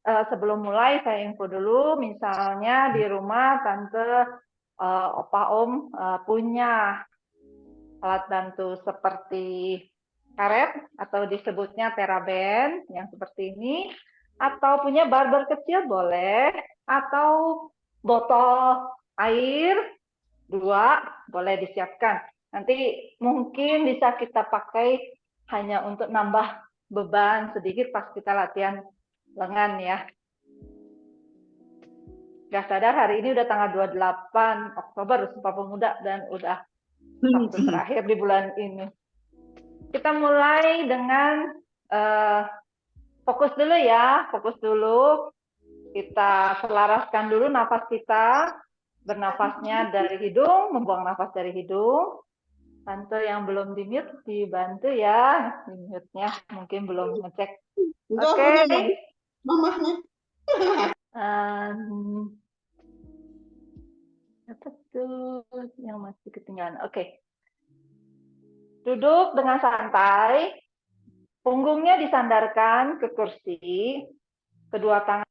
sebelum mulai saya info dulu, misalnya di rumah tante, opa, om punya alat bantu seperti karet atau disebutnya teraben yang seperti ini, atau punya barber kecil boleh, atau botol air 2 boleh disiapkan. Nanti mungkin bisa kita pakai hanya untuk nambah beban sedikit pas kita latihan lengan ya. Gak sadar hari ini udah tanggal 28 Oktober Sumpah Pemuda dan udah Sabtu terakhir di bulan ini. Kita mulai dengan fokus dulu ya, fokus dulu. Kita selaraskan dulu nafas kita. Bernafasnya dari hidung, membuang nafas dari hidung. Tante yang belum di-mute, dibantu ya. Di-mute-nya mungkin belum ngecek. Oke. Mamahnya. Apa tuh yang masih ketinggalan? Oke. Duduk dengan santai. Punggungnya disandarkan ke kursi. Kedua tangan.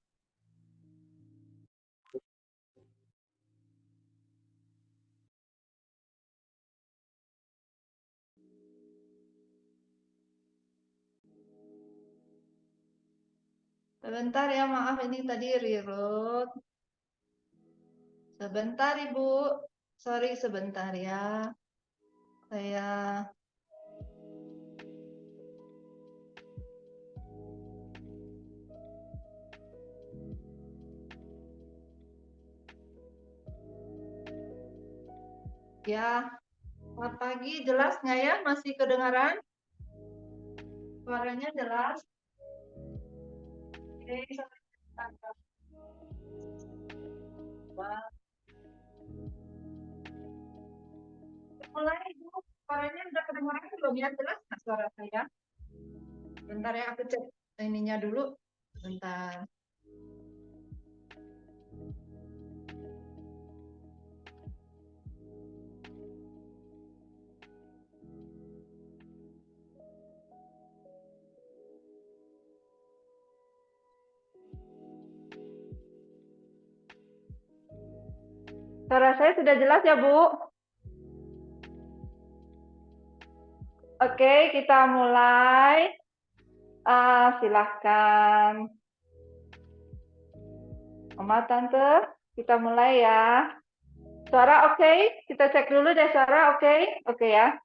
Sebentar ya, maaf ini tadi reroute. Sebentar Ibu. Sorry sebentar ya. Saya ya. Selamat pagi, jelas nggak ya? Masih kedengaran? Suaranya jelas? Oke, mulai Ibu. Suaranya udah kedengaran belum ya? Jelas nggak suara saya? Bentar ya, aku cek ininya dulu. Bentar. Suara saya sudah jelas ya, Bu? Oke, kita mulai. Silahkan. Oma, Tante, kita mulai ya. Suara oke? Kita cek dulu deh suara oke? Oke ya.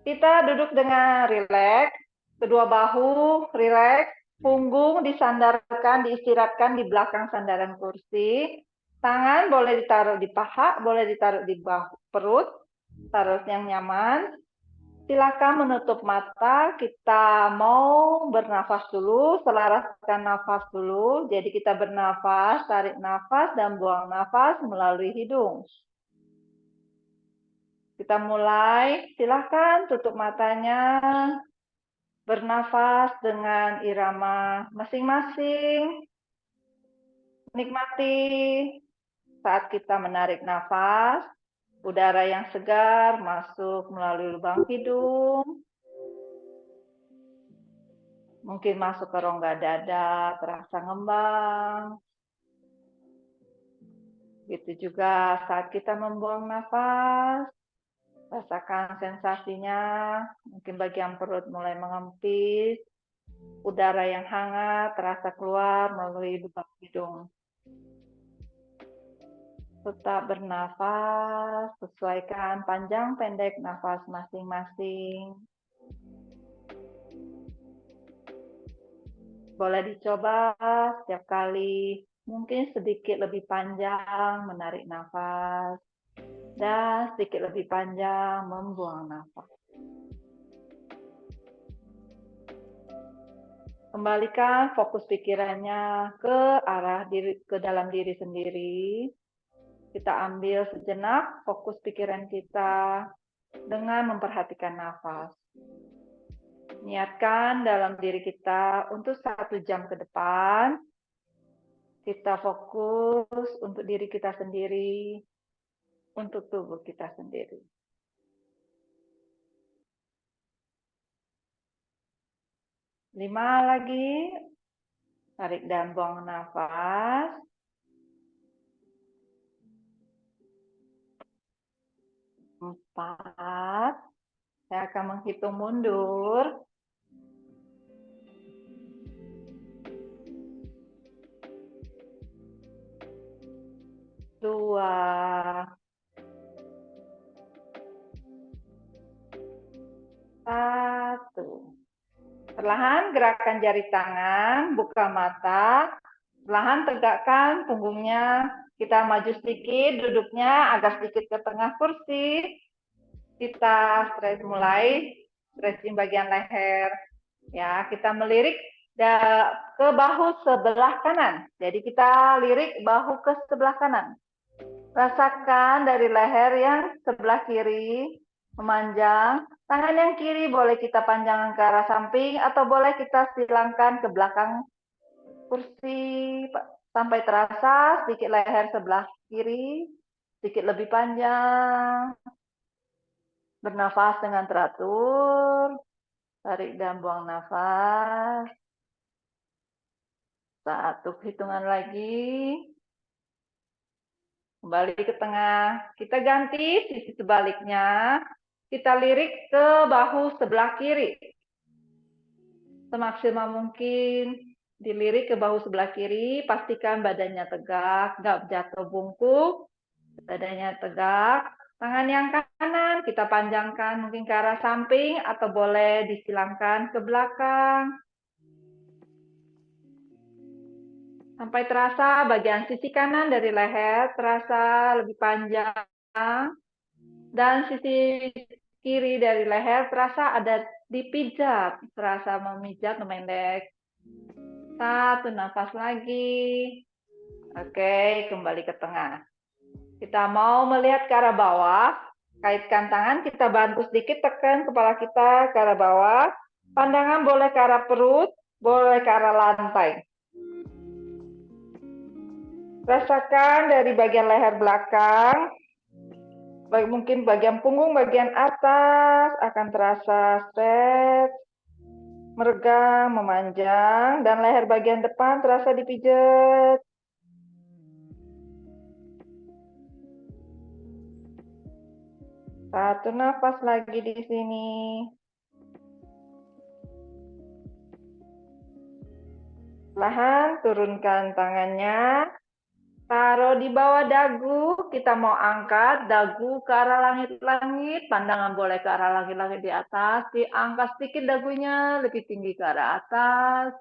Kita duduk dengan rileks. Kedua bahu rileks. Punggung disandarkan, diistirahatkan di belakang sandaran kursi. Tangan boleh ditaruh di paha, boleh ditaruh di bahu perut. Taruh yang nyaman. Silakan menutup mata. Kita mau bernafas dulu, selaraskan nafas dulu. Jadi kita bernafas, tarik nafas dan buang nafas melalui hidung. Kita mulai. Silakan tutup matanya. Bernafas dengan irama masing-masing. Nikmati saat kita menarik nafas, udara yang segar masuk melalui lubang hidung. Mungkin masuk ke rongga dada, terasa ngembang. Begitu juga saat kita membuang nafas, rasakan sensasinya, mungkin bagian perut mulai mengempis, udara yang hangat terasa keluar melalui lubang hidung. Tetap bernafas, sesuaikan panjang pendek nafas masing-masing. Boleh dicoba setiap kali, mungkin sedikit lebih panjang menarik nafas, dan sedikit lebih panjang membuang nafas. Kembalikan fokus pikirannya ke arah diri, ke dalam diri sendiri. Kita ambil sejenak fokus pikiran kita dengan memperhatikan nafas. Niatkan dalam diri kita untuk 1 jam ke depan, kita fokus untuk diri kita sendiri, untuk tubuh kita sendiri. Lima lagi. Tarik dan buang nafas. 4. Saya akan menghitung mundur. 2. 1. Perlahan gerakan jari tangan, buka mata. Perlahan tegakkan punggungnya. Kita maju sedikit duduknya agar sedikit ke tengah kursi. Kita mulai stretching bagian leher. Ya, kita melirik ke bahu sebelah kanan. Jadi kita lirik bahu ke sebelah kanan. Rasakan dari leher yang sebelah kiri memanjang. Tangan yang kiri boleh kita panjangkan ke arah samping atau boleh kita silangkan ke belakang kursi sampai terasa sedikit leher sebelah kiri sedikit lebih panjang. Bernafas dengan teratur. Tarik dan buang nafas. 1 hitungan lagi. Kembali ke tengah. Kita ganti sisi sebaliknya. Kita lirik ke bahu sebelah kiri. Semaksimal mungkin dilirik ke bahu sebelah kiri. Pastikan badannya tegak, nggak jatuh bungkuk. Badannya tegak. Tangan yang kanan kita panjangkan mungkin ke arah samping atau boleh disilangkan ke belakang. Sampai terasa bagian sisi kanan dari leher terasa lebih panjang. Dan sisi kiri dari leher terasa ada dipijat. Terasa memijat, memendek. 1 nafas lagi. Oke, kembali ke tengah. Kita mau melihat ke arah bawah. Kaitkan tangan, kita bantu sedikit, tekan kepala kita ke arah bawah. Pandangan boleh ke arah perut, boleh ke arah lantai. Rasakan dari bagian leher belakang, mungkin bagian punggung, bagian atas akan terasa stretch, meregang, memanjang, dan leher bagian depan terasa dipijat. Satu nafas lagi di sini. Perlahan turunkan tangannya. Taruh di bawah dagu, kita mau angkat dagu ke arah langit-langit, pandangan boleh ke arah langit-langit di atas, diangkat sedikit dagunya lebih tinggi ke arah atas,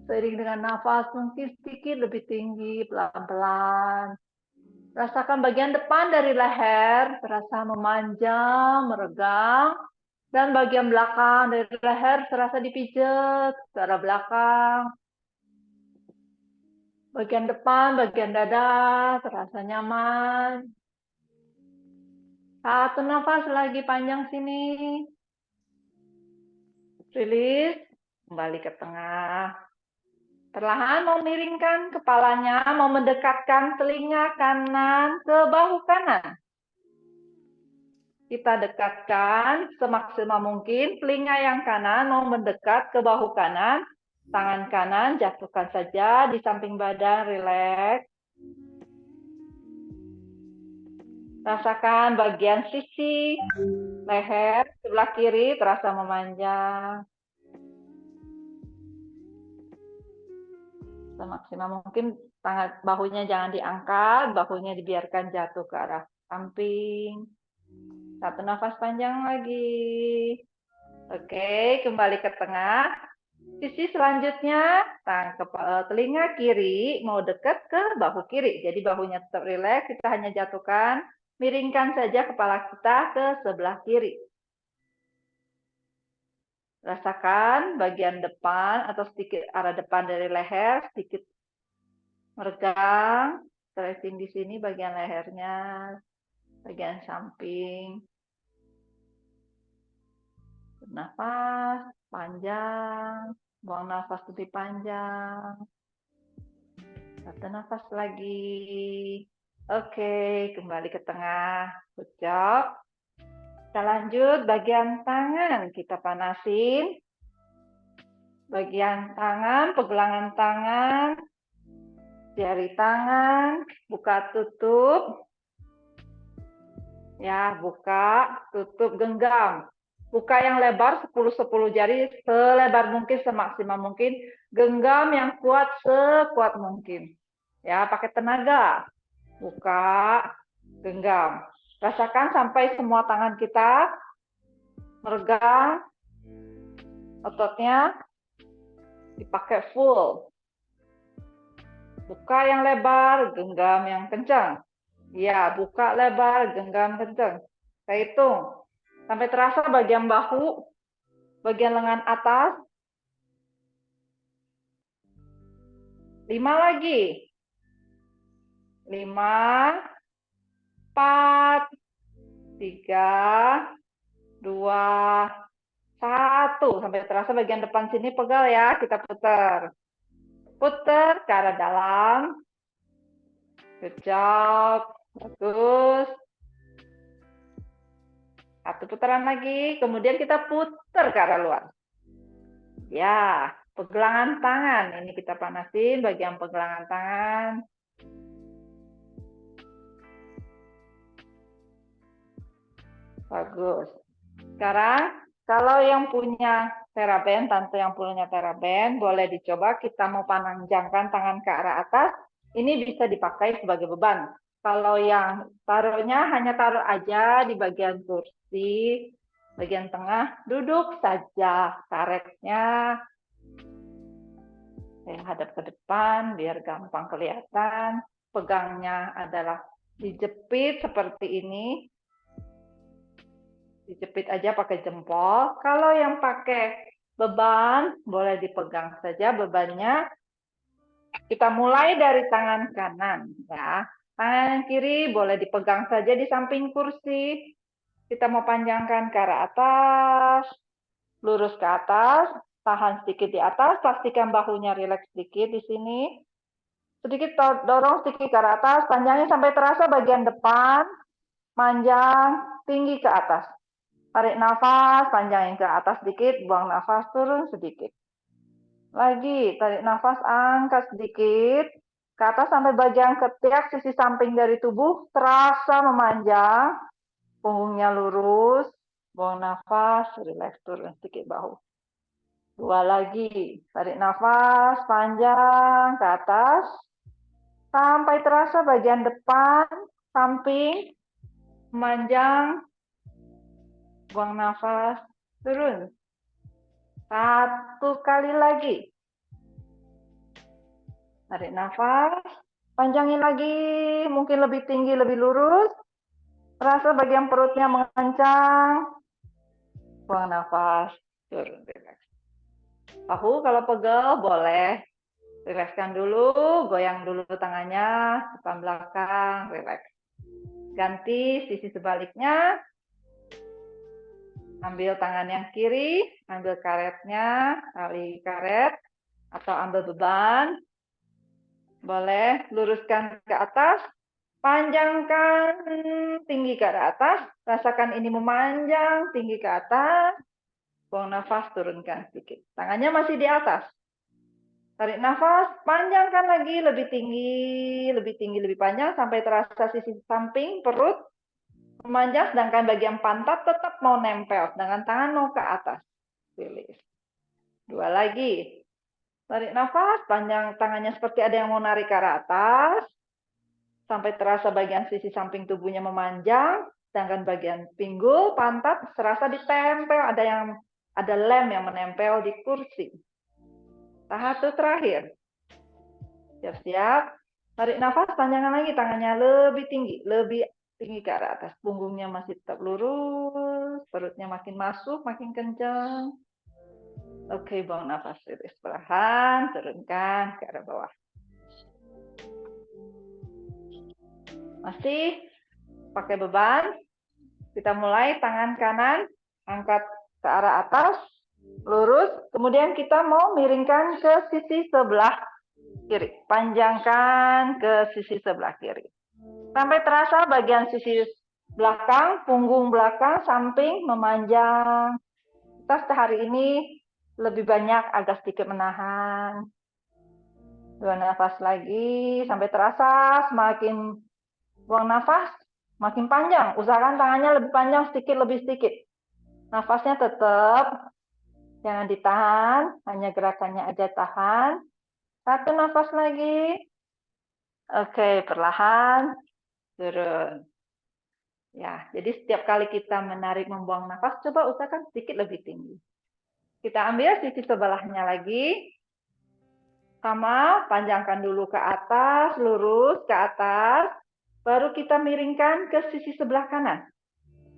seiring dengan nafas mungkin sedikit lebih tinggi, pelan-pelan. Rasakan bagian depan dari leher, terasa memanjang, meregang, dan bagian belakang dari leher terasa dipijat ke arah belakang. Bagian depan, bagian dada, terasa nyaman. 1 nafas lagi panjang sini. Rilis, kembali ke tengah. Perlahan mau miringkan kepalanya, mau mendekatkan telinga kanan ke bahu kanan. Kita dekatkan semaksimal mungkin telinga yang kanan mau mendekat ke bahu kanan. Tangan kanan jatuhkan saja di samping badan, rileks. Rasakan bagian sisi leher sebelah kiri terasa memanjang. Semaksimal mungkin tangan bahunya jangan diangkat, bahunya dibiarkan jatuh ke arah samping. 1 nafas panjang lagi. Oke, kembali ke tengah. Sisi selanjutnya, telinga kiri mau dekat ke bahu kiri. Jadi bahunya tetap rileks, kita hanya jatuhkan. Miringkan saja kepala kita ke sebelah kiri. Rasakan bagian depan atau sedikit arah depan dari leher, sedikit meregang. Stretching di sini bagian lehernya, bagian samping. Nafas panjang, buang nafas lebih panjang. 1 nafas lagi. Oke, kembali ke tengah. Good job. Kita lanjut bagian tangan. Kita panasin. bagian tangan, pergelangan tangan, jari tangan, buka tutup. Ya, buka, tutup, genggam. Buka yang lebar 10-10 jari, selebar mungkin, semaksimal mungkin. Genggam yang kuat sekuat mungkin. Ya, pakai tenaga. Buka, genggam. Rasakan sampai semua tangan kita meregang, ototnya dipakai full. Buka yang lebar, genggam yang kencang. Ya, buka lebar, genggam kencang. Saya hitung. Sampai terasa bagian bahu, bagian lengan atas. 5 lagi. 5, 4, 3, 2, 1. Sampai terasa bagian depan sini pegal ya. Kita putar. Putar ke arah dalam. Good job. Bagus. Satu putaran lagi. Kemudian kita putar ke arah luar. Ya, pergelangan tangan. Ini kita panasin bagian pergelangan tangan. Bagus. Sekarang, kalau yang punya TheraBand, tante yang punya TheraBand, boleh dicoba. Kita mau panjangkan tangan ke arah atas. Ini bisa dipakai sebagai beban. Kalau yang taruhnya hanya taruh aja di bagian kursi, bagian tengah, duduk saja karetnya. Saya hadap ke depan biar gampang kelihatan. Pegangnya adalah dijepit seperti ini. Dijepit aja pakai jempol. Kalau yang pakai beban, boleh dipegang saja bebannya. Kita mulai dari tangan kanan, ya. Tangan kiri boleh dipegang saja di samping kursi. Kita mau panjangkan ke arah atas, lurus ke atas, tahan sedikit di atas, pastikan bahunya rileks sedikit di sini. Sedikit dorong sedikit ke arah atas, panjangnya sampai terasa bagian depan, panjang, tinggi ke atas. Tarik nafas, panjangin ke atas sedikit, buang nafas, turun sedikit. Lagi, tarik nafas, angkat sedikit, ke atas sampai bagian ketiak, sisi samping dari tubuh, terasa memanjang, punggungnya lurus, buang nafas, rileks, turun sedikit bahu. 2 lagi, tarik nafas, panjang, ke atas, sampai terasa bagian depan, samping, memanjang, buang nafas, turun. 1 kali lagi. Tarik nafas, panjangin lagi, mungkin lebih tinggi, lebih lurus. Rasa bagian perutnya mengencang. Buang nafas, turun, rileks. Bahu kalau pegel boleh. Rilekskan dulu, goyang dulu tangannya, depan belakang, rileks. Ganti sisi sebaliknya. Ambil tangan yang kiri, ambil karetnya, tali karet, atau ambil beban. Boleh, luruskan ke atas, panjangkan tinggi ke arah atas, rasakan ini memanjang, tinggi ke atas, buang nafas, turunkan sedikit. Tangannya masih di atas. Tarik nafas, panjangkan lagi, lebih tinggi, lebih panjang, sampai terasa sisi samping, perut, memanjang, sedangkan bagian pantat tetap mau nempel, sedangkan tangan mau ke atas. Release. 2 lagi. Tarik nafas, panjang tangannya seperti ada yang mau narik ke arah atas. Sampai terasa bagian sisi samping tubuhnya memanjang, sedangkan bagian pinggul, pantat serasa ditempel, ada lem yang menempel di kursi. Tahap terakhir. Siap-siap. Tarik nafas, panjangkan lagi tangannya lebih tinggi ke arah atas. Punggungnya masih tetap lurus, perutnya makin masuk, makin kencang. Oke, buang nafas, rilis perlahan, turunkan ke arah bawah. Masih pakai beban. Kita mulai tangan kanan, angkat ke arah atas, lurus. Kemudian kita mau miringkan ke sisi sebelah kiri. Panjangkan ke sisi sebelah kiri. Sampai terasa bagian sisi belakang, punggung belakang, samping memanjang. Kita hari ini lebih banyak, agak sedikit menahan. 2 nafas lagi, sampai terasa semakin buang nafas, makin panjang. Usahakan tangannya lebih panjang, lebih sedikit. Nafasnya tetap, jangan ditahan, hanya gerakannya aja tahan. 1 nafas lagi. Oke, perlahan, turun. Ya, jadi setiap kali kita menarik membuang nafas, coba usahakan sedikit lebih tinggi. Kita ambil sisi sebelahnya lagi. Sama, panjangkan dulu ke atas, lurus ke atas. Baru kita miringkan ke sisi sebelah kanan.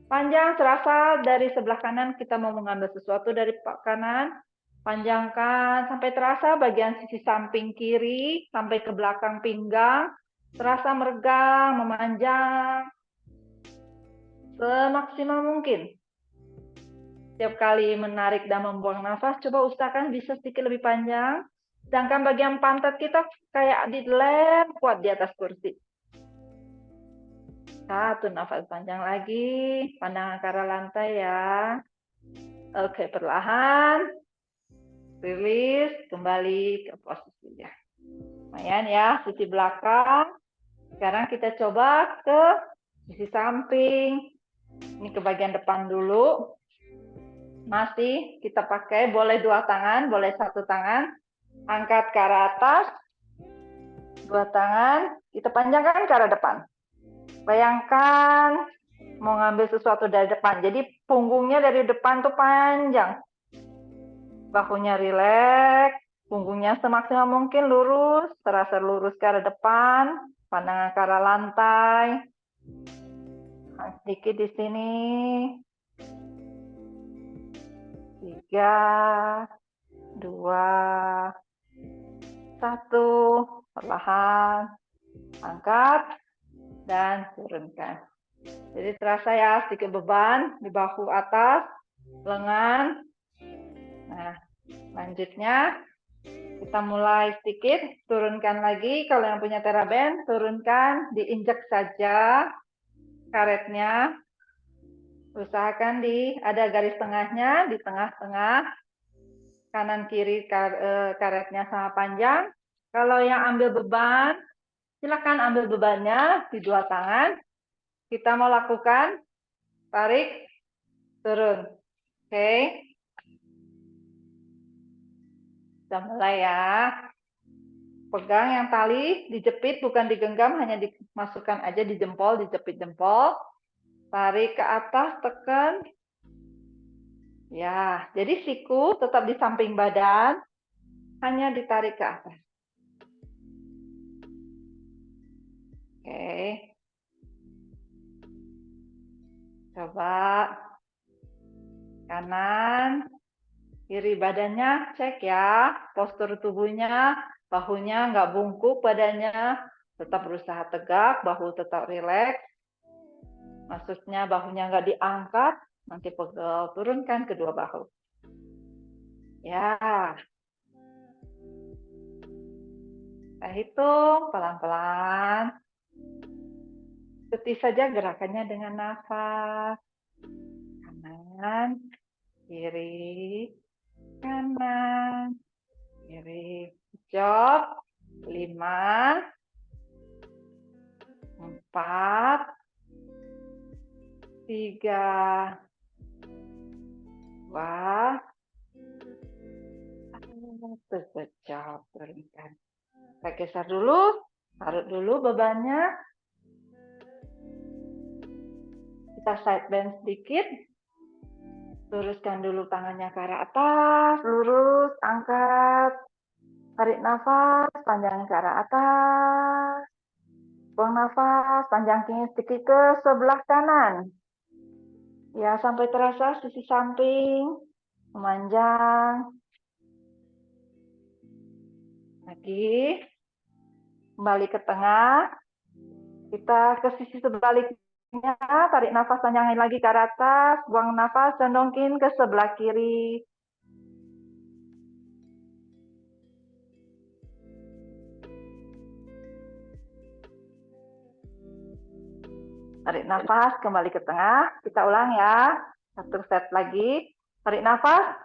Panjang, serasa dari sebelah kanan kita mau mengambil sesuatu dari kanan. Panjangkan sampai terasa bagian sisi samping kiri, sampai ke belakang pinggang. Terasa meregang, memanjang. Semaksimal mungkin. Setiap kali menarik dan membuang nafas, coba usahakan bisa sedikit lebih panjang. Sedangkan bagian pantat kita kayak dilem kuat di atas kursi. 1 nafas panjang lagi. Pandangan ke arah lantai ya. Oke, perlahan. Rilis, kembali ke posisinya. Lumayan ya, sisi belakang. Sekarang kita coba ke sisi samping. Ini ke bagian depan dulu. Masih kita pakai, boleh 2 tangan, boleh 1 tangan. Angkat ke arah atas. 2 tangan, kita panjangkan ke arah depan. Bayangkan mau ngambil sesuatu dari depan. Jadi punggungnya dari depan tuh panjang. Bahunya rileks, punggungnya semaksimal mungkin lurus, terasa lurus ke arah depan, pandangan ke arah lantai. Sedikit di sini. 3, 2, 1, perlahan, angkat, dan turunkan. Jadi terasa ya sedikit beban di bahu atas, lengan. Nah, selanjutnya kita mulai sedikit, turunkan lagi. Kalau yang punya TheraBand, turunkan, diinjak saja karetnya. Usahakan ada garis tengahnya, di tengah-tengah, kanan kiri karetnya sama panjang. Kalau yang ambil beban, silakan ambil bebannya di 2 tangan. Kita mau lakukan tarik, turun. Oke. Kita mulai ya. Pegang yang tali, dijepit bukan digenggam, hanya dimasukkan aja di jempol, dijepit jempol. Tarik ke atas, tekan. Ya, jadi siku tetap di samping badan, hanya ditarik ke atas. Oke. Coba kanan, kiri badannya cek ya, postur tubuhnya, bahunya nggak bungkuk badannya, tetap berusaha tegak, bahu tetap rileks. Maksudnya bahunya nggak diangkat, nanti pegel, turunkan kedua bahu. Ya. Kita hitung pelan-pelan. Ikuti saja gerakannya dengan nafas. Kanan, kiri, kanan, kiri. Job. 5, 4, 3, 2, 1. Job. Turunkan. Kita geser dulu. Taruh dulu bebannya. Kita side bend sedikit. Luruskan dulu tangannya ke arah atas. Lurus, angkat. Tarik nafas, panjangin ke arah atas. Buang nafas, panjangin sedikit ke sebelah kanan. Ya, sampai terasa sisi samping. Memanjang. Lagi. Kembali ke tengah. Kita ke sisi sebaliknya. Tarik nafas, panjangin lagi ke arah atas. Buang nafas, condongin ke sebelah kiri. Tarik nafas, kembali ke tengah. Kita ulang ya. 1 set lagi. Tarik nafas.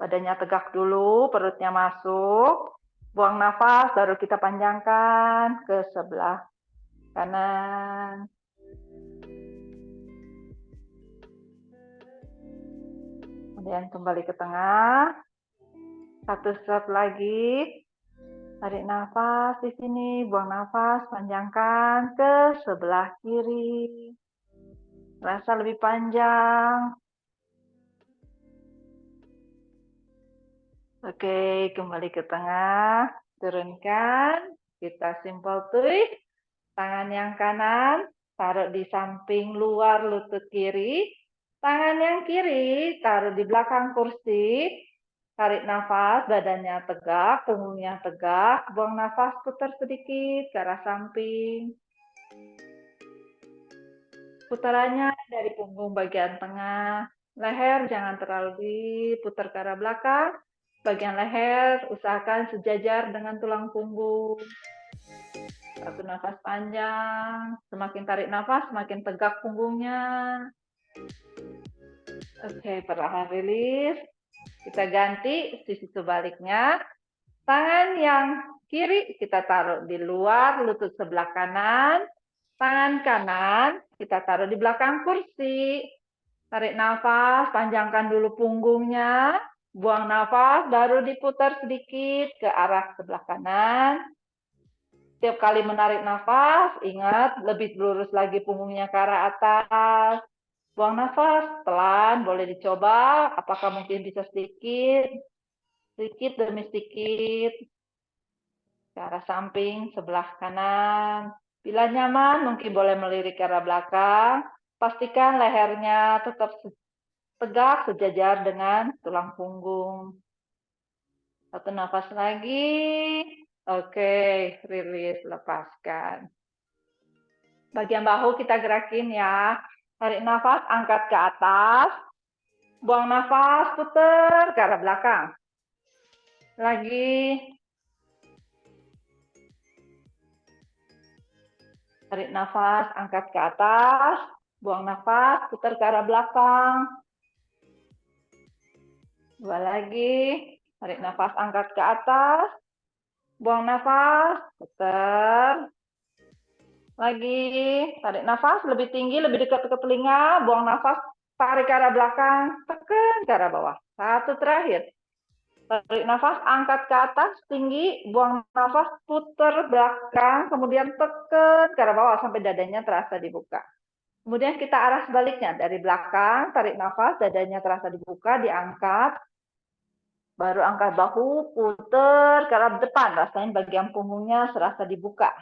Badannya tegak dulu, perutnya masuk. Buang nafas, baru kita panjangkan ke sebelah kanan. Kemudian kembali ke tengah. Satu set lagi. Tarik nafas di sini, buang nafas, panjangkan ke sebelah kiri. Rasa lebih panjang. Oke, kembali ke tengah. Turunkan. Kita simple twist. Tangan yang kanan taruh di samping luar lutut kiri. Tangan yang kiri taruh di belakang kursi. Tarik nafas, badannya tegak, punggungnya tegak. Buang nafas, putar sedikit ke arah samping. Putarannya dari punggung bagian tengah. Leher jangan terlalu diputar ke arah belakang. Bagian leher usahakan sejajar dengan tulang punggung. Satu nafas panjang. Semakin tarik nafas, semakin tegak punggungnya. Oke, perlahan rilis. Kita ganti sisi sebaliknya. Tangan yang kiri kita taruh di luar lutut sebelah kanan. Tangan kanan kita taruh di belakang kursi. Tarik nafas, panjangkan dulu punggungnya. Buang nafas, baru diputar sedikit ke arah sebelah kanan. Setiap kali menarik nafas, ingat lebih lurus lagi punggungnya ke arah atas. Buang nafas, pelan, boleh dicoba. Apakah mungkin bisa sedikit demi sedikit. Ke arah samping, sebelah kanan. Bila nyaman, mungkin boleh melirik ke arah belakang. Pastikan lehernya tetap tegak, sejajar dengan tulang punggung. Satu nafas lagi. Oke, rilis, lepaskan. Bagian bahu kita gerakin ya. Tarik nafas, angkat ke atas. Buang nafas, putar ke arah belakang. Lagi. Tarik nafas, angkat ke atas. Buang nafas, putar ke arah belakang. Dua lagi. Tarik nafas, angkat ke atas. Buang nafas, putar. Lagi. Tarik nafas, lebih tinggi, lebih dekat ke telinga. Buang nafas, tarik ke arah belakang. Tekan ke arah bawah. Satu terakhir. Tarik nafas, angkat ke atas, tinggi. Buang nafas, putar belakang. Kemudian tekan ke arah bawah sampai dadanya terasa dibuka. Kemudian kita arah sebaliknya. Dari belakang, tarik nafas, dadanya terasa dibuka, diangkat. Baru angkat bahu, puter ke arah depan. Rasain bagian punggungnya serasa dibuka.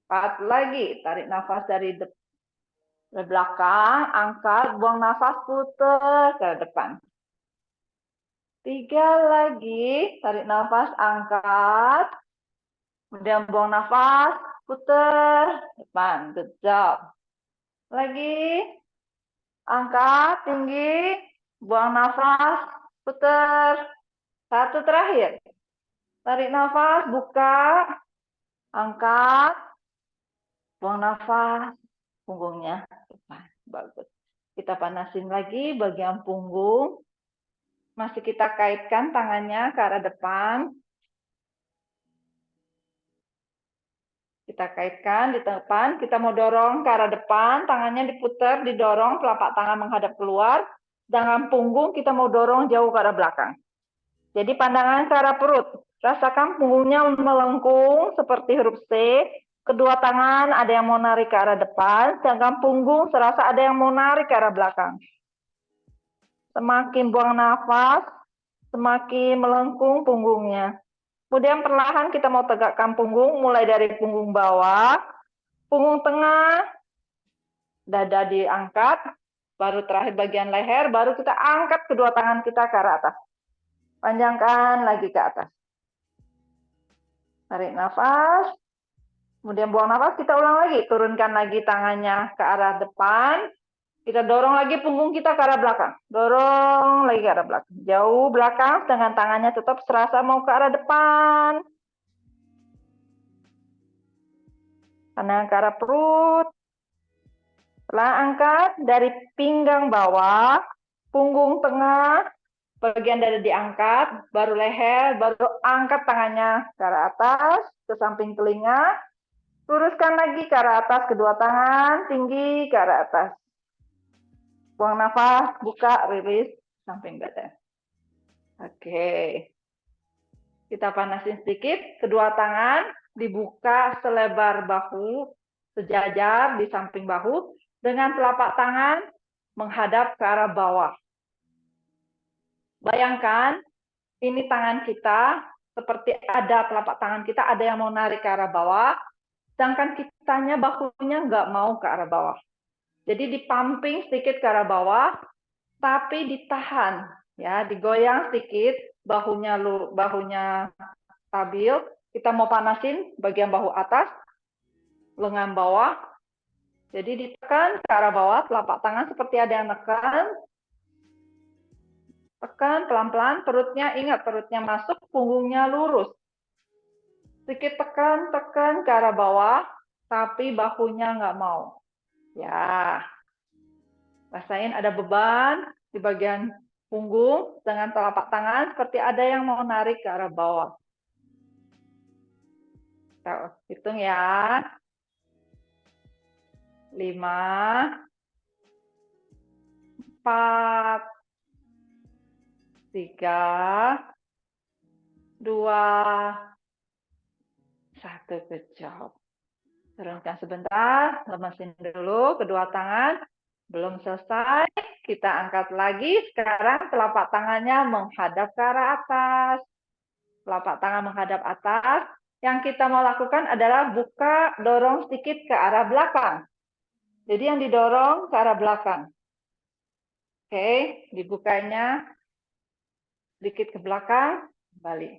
4 lagi. Tarik nafas dari belakang, angkat, buang nafas, puter ke arah depan. 3 lagi. Tarik nafas, angkat. Kemudian buang nafas, puter, depan. Good job. Lagi. Angkat, tinggi. Buang nafas, puter. Satu terakhir. Tarik nafas, buka. Angkat. Buang nafas. Punggungnya depan. Bagus. Kita panasin lagi bagian punggung. Masih kita kaitkan tangannya ke arah depan. Kita kaitkan di depan. Kita mau dorong ke arah depan. Tangannya diputar, didorong. Telapak tangan menghadap keluar. Dengan punggung kita mau dorong jauh ke arah belakang. Jadi pandangan ke arah perut. Rasakan punggungnya melengkung seperti huruf C. Kedua tangan ada yang mau narik ke arah depan. Sedangkan punggung serasa ada yang mau narik ke arah belakang. Semakin buang nafas, semakin melengkung punggungnya. Kemudian perlahan kita mau tegakkan punggung. Mulai dari punggung bawah, punggung tengah, dada diangkat. Baru terakhir bagian leher, baru kita angkat kedua tangan kita ke arah atas. Panjangkan lagi ke atas. Tarik nafas. Kemudian buang nafas, kita ulang lagi. Turunkan lagi tangannya ke arah depan. Kita dorong lagi punggung kita ke arah belakang. Dorong lagi ke arah belakang. Jauh belakang, dengan tangannya tetap serasa mau ke arah depan. Kanan ke arah perut. Setelah angkat dari pinggang bawah, punggung tengah, bagian dada diangkat, baru leher, baru angkat tangannya ke arah atas, ke samping telinga, luruskan lagi ke arah atas kedua tangan, tinggi ke arah atas. Buang nafas, buka, rilis, samping dada. Oke. Kita panasin sedikit, kedua tangan dibuka selebar bahu, sejajar di samping bahu, dengan telapak tangan menghadap ke arah bawah. Bayangkan, ini tangan kita, seperti ada telapak tangan kita, ada yang mau narik ke arah bawah, sedangkan kitanya bahunya nggak mau ke arah bawah. Jadi dipumping sedikit ke arah bawah, tapi ditahan, ya, digoyang sedikit, bahunya stabil. Kita mau panasin bagian bahu atas, lengan bawah. Jadi ditekan ke arah bawah, telapak tangan seperti ada yang nekan. Tekan pelan-pelan, perutnya, ingat perutnya masuk, punggungnya lurus. Sedikit tekan ke arah bawah, tapi bahunya nggak mau. Ya, rasain ada beban di bagian punggung dengan telapak tangan seperti ada yang mau narik ke arah bawah. Kita hitung ya. 5, 4, 3, 2, 1. Good job. Turunkan sebentar, lemesin dulu kedua tangan. Belum selesai, kita angkat lagi. Sekarang telapak tangannya menghadap ke arah atas. Telapak tangan menghadap atas. Yang kita mau lakukan adalah buka, dorong sedikit ke arah belakang. Jadi yang didorong ke arah belakang. Oke, dibukanya sedikit ke belakang, kembali.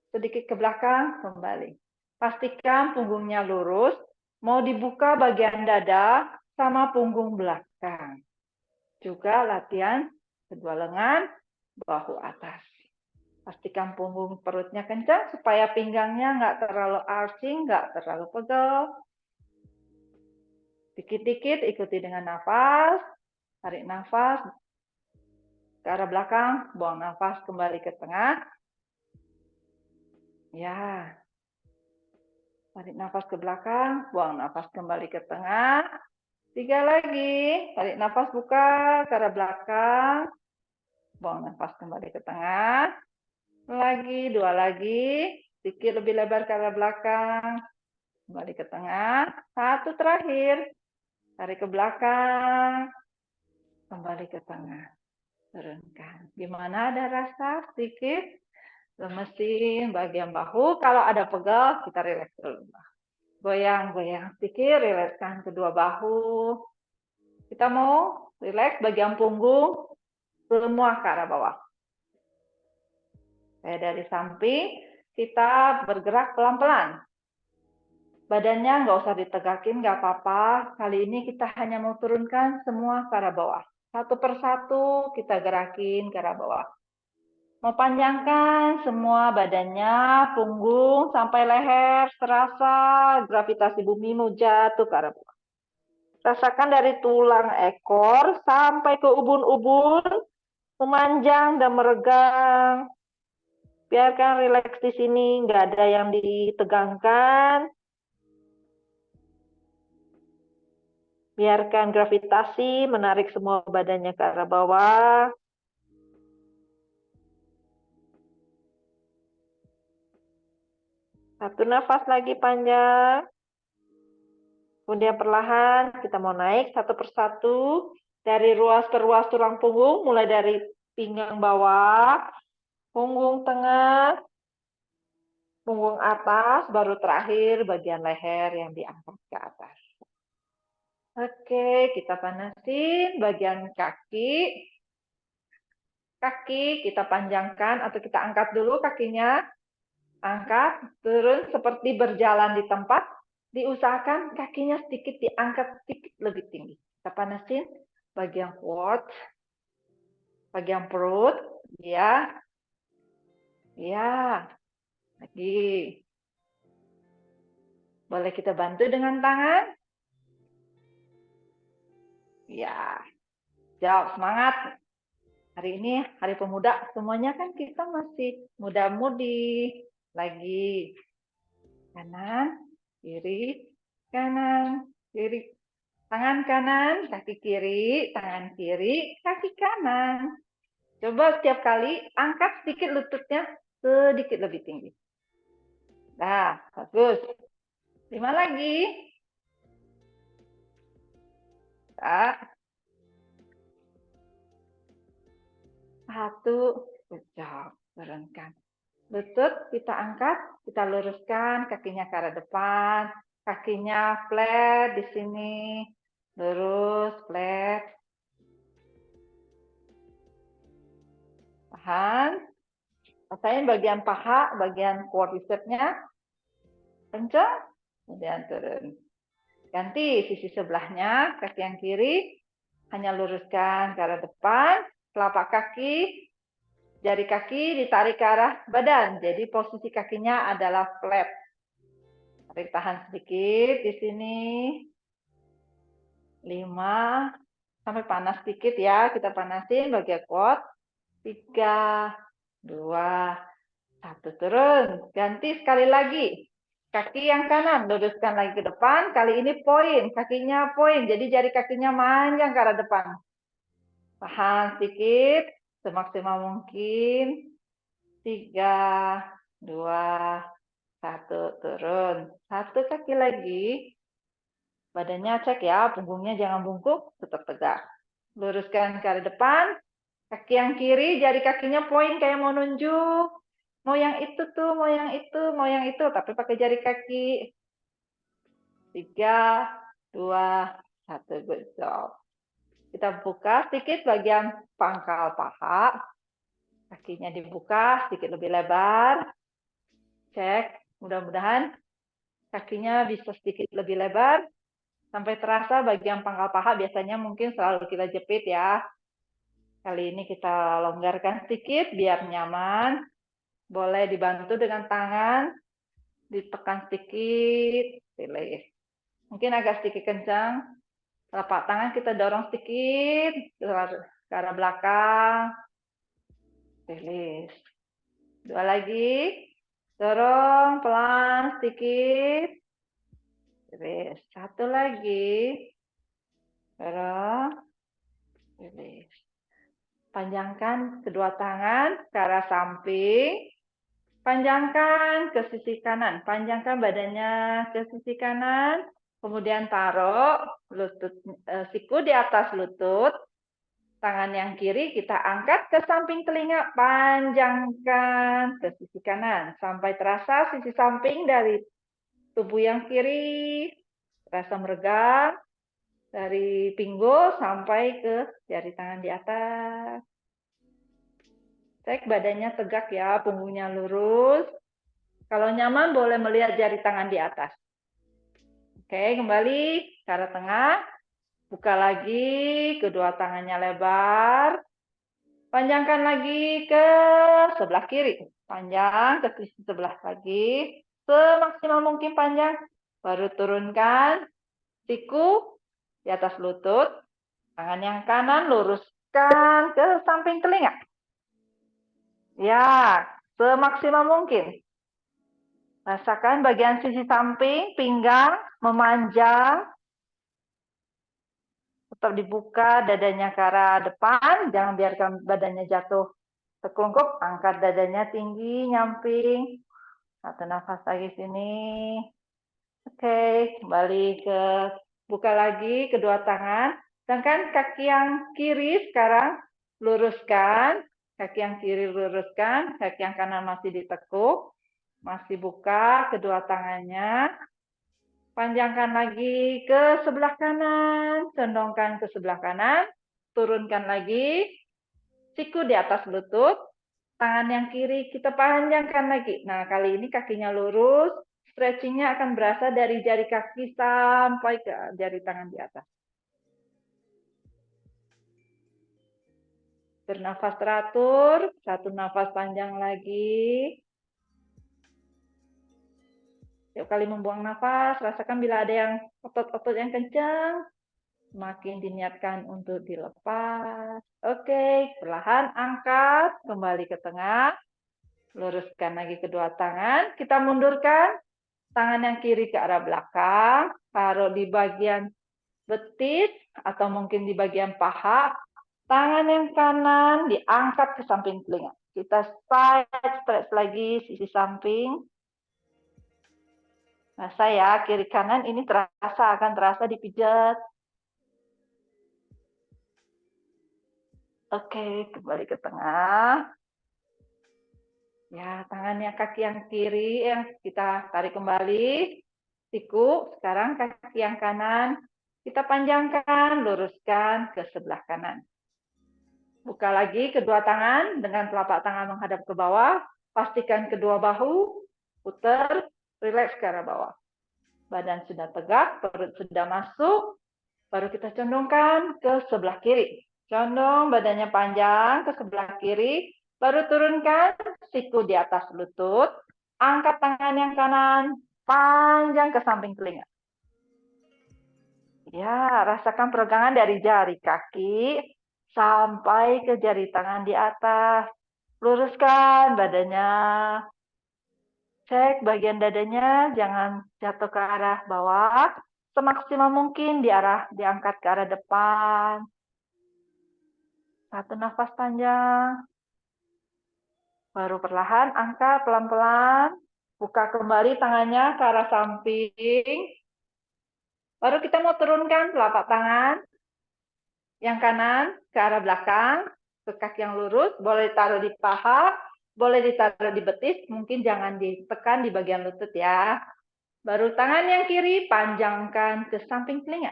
Sedikit ke belakang, kembali. Pastikan punggungnya lurus. Mau dibuka bagian dada sama punggung belakang. Juga latihan kedua lengan, bahu atas. Pastikan punggung perutnya kencang supaya pinggangnya nggak terlalu arching, nggak terlalu pegel. Dikit-dikit ikuti dengan nafas. Tarik nafas ke arah belakang, buang nafas kembali ke tengah. Ya. Tarik nafas ke belakang, buang nafas kembali ke tengah. 3 lagi. Tarik nafas buka ke arah belakang. Buang nafas kembali ke tengah. Lagi, 2 lagi. Sedikit lebih lebar ke arah belakang. Kembali ke tengah. 1 terakhir. Tarik ke belakang. Kembali ke tengah. Turunkan. Gimana, ada rasa sedikit? Lemesin bagian bahu. Kalau ada pegal, kita rileks dulu. Goyang-goyang sedikit, rilekskan kedua bahu. Kita mau rileks bagian punggung, semua ke arah bawah. Dari samping, kita bergerak pelan-pelan. Badannya nggak usah ditegakin, nggak apa-apa. Kali ini kita hanya mau turunkan semua ke arah bawah. Satu persatu kita gerakin ke arah bawah. Mau panjangkan semua badannya, punggung sampai leher, terasa gravitasi bumi mau jatuh ke arah bawah. Rasakan dari tulang ekor sampai ke ubun-ubun, memanjang dan meregang. Biarkan rileks di sini, nggak ada yang ditegangkan. Biarkan gravitasi menarik semua badannya ke arah bawah. Satu nafas lagi panjang. Kemudian perlahan kita mau naik satu persatu. Dari ruas ke ruas tulang punggung, mulai dari pinggang bawah, punggung tengah, punggung atas, baru terakhir bagian leher yang diangkat ke atas. Oke, kita panasin bagian kaki. Kaki kita panjangkan atau kita angkat dulu kakinya. Angkat, turun seperti berjalan di tempat. Diusahakan kakinya sedikit diangkat sedikit lebih tinggi. Kita panasin bagian quads, bagian perut, ya. Ya. Lagi. Boleh kita bantu dengan tangan? Ya. Jawab, semangat. Hari ini Hari Pemuda, semuanya kan kita masih muda-mudi. Lagi kanan, kiri, kanan, kiri. Tangan kanan, kaki kiri, tangan kiri, kaki kanan. Coba setiap kali angkat sedikit lututnya sedikit lebih tinggi. Nah, bagus. 5 lagi. Nah, 1, kejap, turunkan. Lutut kita angkat, kita luruskan, kakinya ke arah depan, kakinya flat di sini, lurus, flat. Tahan, rasain bagian paha, bagian quadricepsnya, kencang, kemudian turun. Ganti sisi sebelahnya, kaki yang kiri, hanya luruskan ke arah depan, telapak kaki, jari kaki ditarik ke arah badan, jadi posisi kakinya adalah flat. Tarik tahan sedikit di sini. 5, sampai panas sedikit ya, kita panasin bagian quad. 3, 2, 1, turun. Ganti sekali lagi. Kaki yang kanan, luruskan lagi ke depan. Kali ini poin, kakinya poin. Jadi jari kakinya panjang ke arah depan. Tahan sedikit, semaksimal mungkin. 3, 2, 1, turun. 1 kaki lagi. Badannya cek ya, punggungnya jangan bungkuk, tetap tegak. Luruskan ke arah depan. Kaki yang kiri, jari kakinya poin kayak mau nunjuk. Mau yang itu tuh, mau yang itu, mau yang itu, tapi pakai jari kaki. 3, 2, 1, good job. Kita buka sedikit bagian pangkal paha. Kakinya dibuka sedikit lebih lebar. Cek, mudah-mudahan kakinya bisa sedikit lebih lebar. Sampai terasa bagian pangkal paha, biasanya mungkin selalu kita jepit ya. Kali ini kita longgarkan sedikit biar nyaman. Boleh dibantu dengan tangan, ditekan sedikit, pilih. Mungkin agak sedikit kencang. Telapak tangan kita dorong sedikit ke arah belakang. Pilih. 2 lagi. Dorong pelan sedikit. Pilih. 1 lagi. Dorong. Pilih. Panjangkan kedua tangan ke arah samping. Panjangkan ke sisi kanan. Panjangkan badannya ke sisi kanan. Kemudian taruh lutut, siku di atas lutut. Tangan yang kiri kita angkat ke samping telinga. Panjangkan ke sisi kanan. Sampai terasa sisi samping dari tubuh yang kiri. Terasa meregang. Dari pinggul sampai ke jari tangan di atas. Cek badannya tegak ya, punggungnya lurus. Kalau nyaman boleh melihat jari tangan di atas. Oke, kembali ke arah tengah. Buka lagi, kedua tangannya lebar. Panjangkan lagi ke sebelah kiri. Panjang ke sisi sebelah lagi. Semaksimal mungkin panjang. Baru turunkan siku di atas lutut. Tangan yang kanan luruskan ke samping telinga. Ya, semaksimal mungkin. Rasakan bagian sisi samping, pinggang, memanjang. Tetap dibuka, dadanya ke arah depan. Jangan biarkan badannya jatuh terkelungkup. Angkat dadanya tinggi, nyamping. 1 nafas lagi sini. Oke, kembali ke buka lagi kedua tangan. Sedangkan kaki yang kiri sekarang luruskan. Kaki yang kiri luruskan, kaki yang kanan masih ditekuk. Masih buka kedua tangannya. Panjangkan lagi ke sebelah kanan. Condongkan ke sebelah kanan. Turunkan lagi. Siku di atas lutut. Tangan yang kiri kita panjangkan lagi. Nah, kali ini kakinya lurus. Stretchingnya akan berasa dari jari kaki sampai ke jari tangan di atas. Bernafas teratur. 1 nafas panjang lagi. Setiap kali membuang nafas, rasakan bila ada yang otot-otot yang kencang, Semakin diniatkan untuk dilepas. Oke, perlahan angkat, kembali ke tengah. Luruskan lagi kedua tangan. Kita mundurkan tangan yang kiri ke arah belakang. Taruh di bagian betis atau mungkin di bagian paha. Tangan yang kanan diangkat ke samping telinga. Kita side stretch lagi sisi samping. Nah, saya kiri kanan ini akan terasa dipijat. Oke, kembali ke tengah. Ya, tangannya kaki yang kiri yang kita tarik kembali. Siku, sekarang kaki yang kanan kita panjangkan, luruskan ke sebelah kanan. Buka lagi kedua tangan dengan telapak tangan menghadap ke bawah. Pastikan kedua bahu putar, rileks ke arah bawah. Badan sudah tegak, perut sudah masuk. Baru kita condongkan ke sebelah kiri. Condong badannya panjang ke sebelah kiri. Baru turunkan siku di atas lutut. Angkat tangan yang kanan panjang ke samping telinga. Ya, rasakan peregangan dari jari kaki sampai ke jari tangan di atas. Luruskan badannya. Cek bagian dadanya, jangan jatuh ke arah bawah. Semaksimal mungkin diangkat ke arah depan. Satu nafas panjang. Baru perlahan angkat pelan-pelan. Buka kembali tangannya ke arah samping. Baru kita mau turunkan telapak tangan. Yang kanan ke arah belakang. Ke kaki yang lurus. Boleh taruh di paha. Boleh ditaruh di betis. Mungkin jangan ditekan di bagian lutut ya. Baru tangan yang kiri panjangkan ke samping telinga.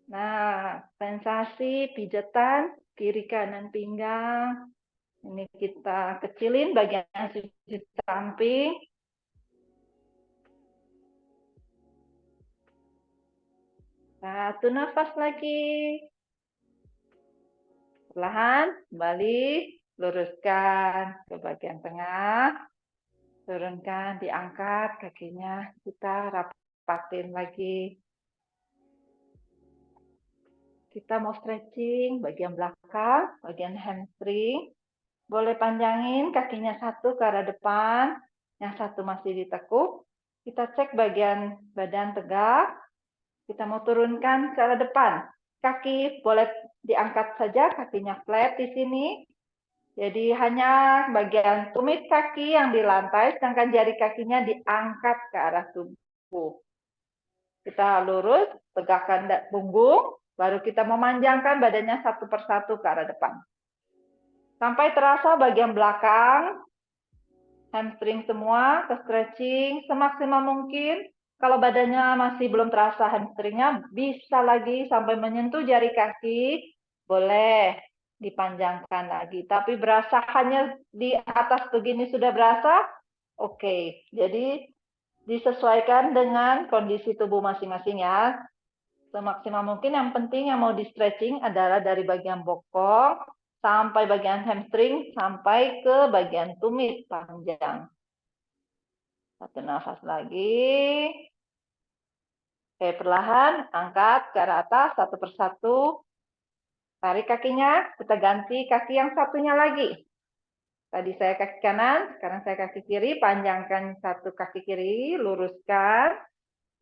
Nah, sensasi pijatan kiri kanan pinggang. Ini kita kecilin bagian sisi samping. Satu nafas lagi. Perlahan, kembali. Luruskan ke bagian tengah. Turunkan, diangkat kakinya. Kita rapatin lagi. Kita mau stretching bagian belakang, bagian hamstring. Boleh panjangin kakinya satu ke arah depan, yang satu masih ditekuk. Kita cek bagian badan tegak. Kita mau turunkan ke arah depan. Kaki boleh diangkat saja, kakinya flat di sini. Jadi hanya bagian tumit kaki yang di lantai, sedangkan jari kakinya diangkat ke arah tubuh. Kita lurus, tegakkan punggung, baru kita memanjangkan badannya satu persatu ke arah depan. Sampai terasa bagian belakang, hamstring semua, ke stretching semaksimal mungkin. Kalau badannya masih belum terasa hamstringnya, bisa lagi sampai menyentuh jari kaki, boleh dipanjangkan lagi. Tapi berasa hanya di atas begini sudah berasa, oke. Jadi disesuaikan dengan kondisi tubuh masing-masing ya. Semaksimal mungkin yang penting yang mau di stretching adalah dari bagian bokong, sampai bagian hamstring, sampai ke bagian tumit panjang. Satu nafas lagi. Oke, perlahan angkat ke arah atas satu persatu. Tarik kakinya, kita ganti kaki yang satunya lagi. Tadi saya kaki kanan, sekarang saya kaki kiri. Panjangkan satu kaki kiri, luruskan.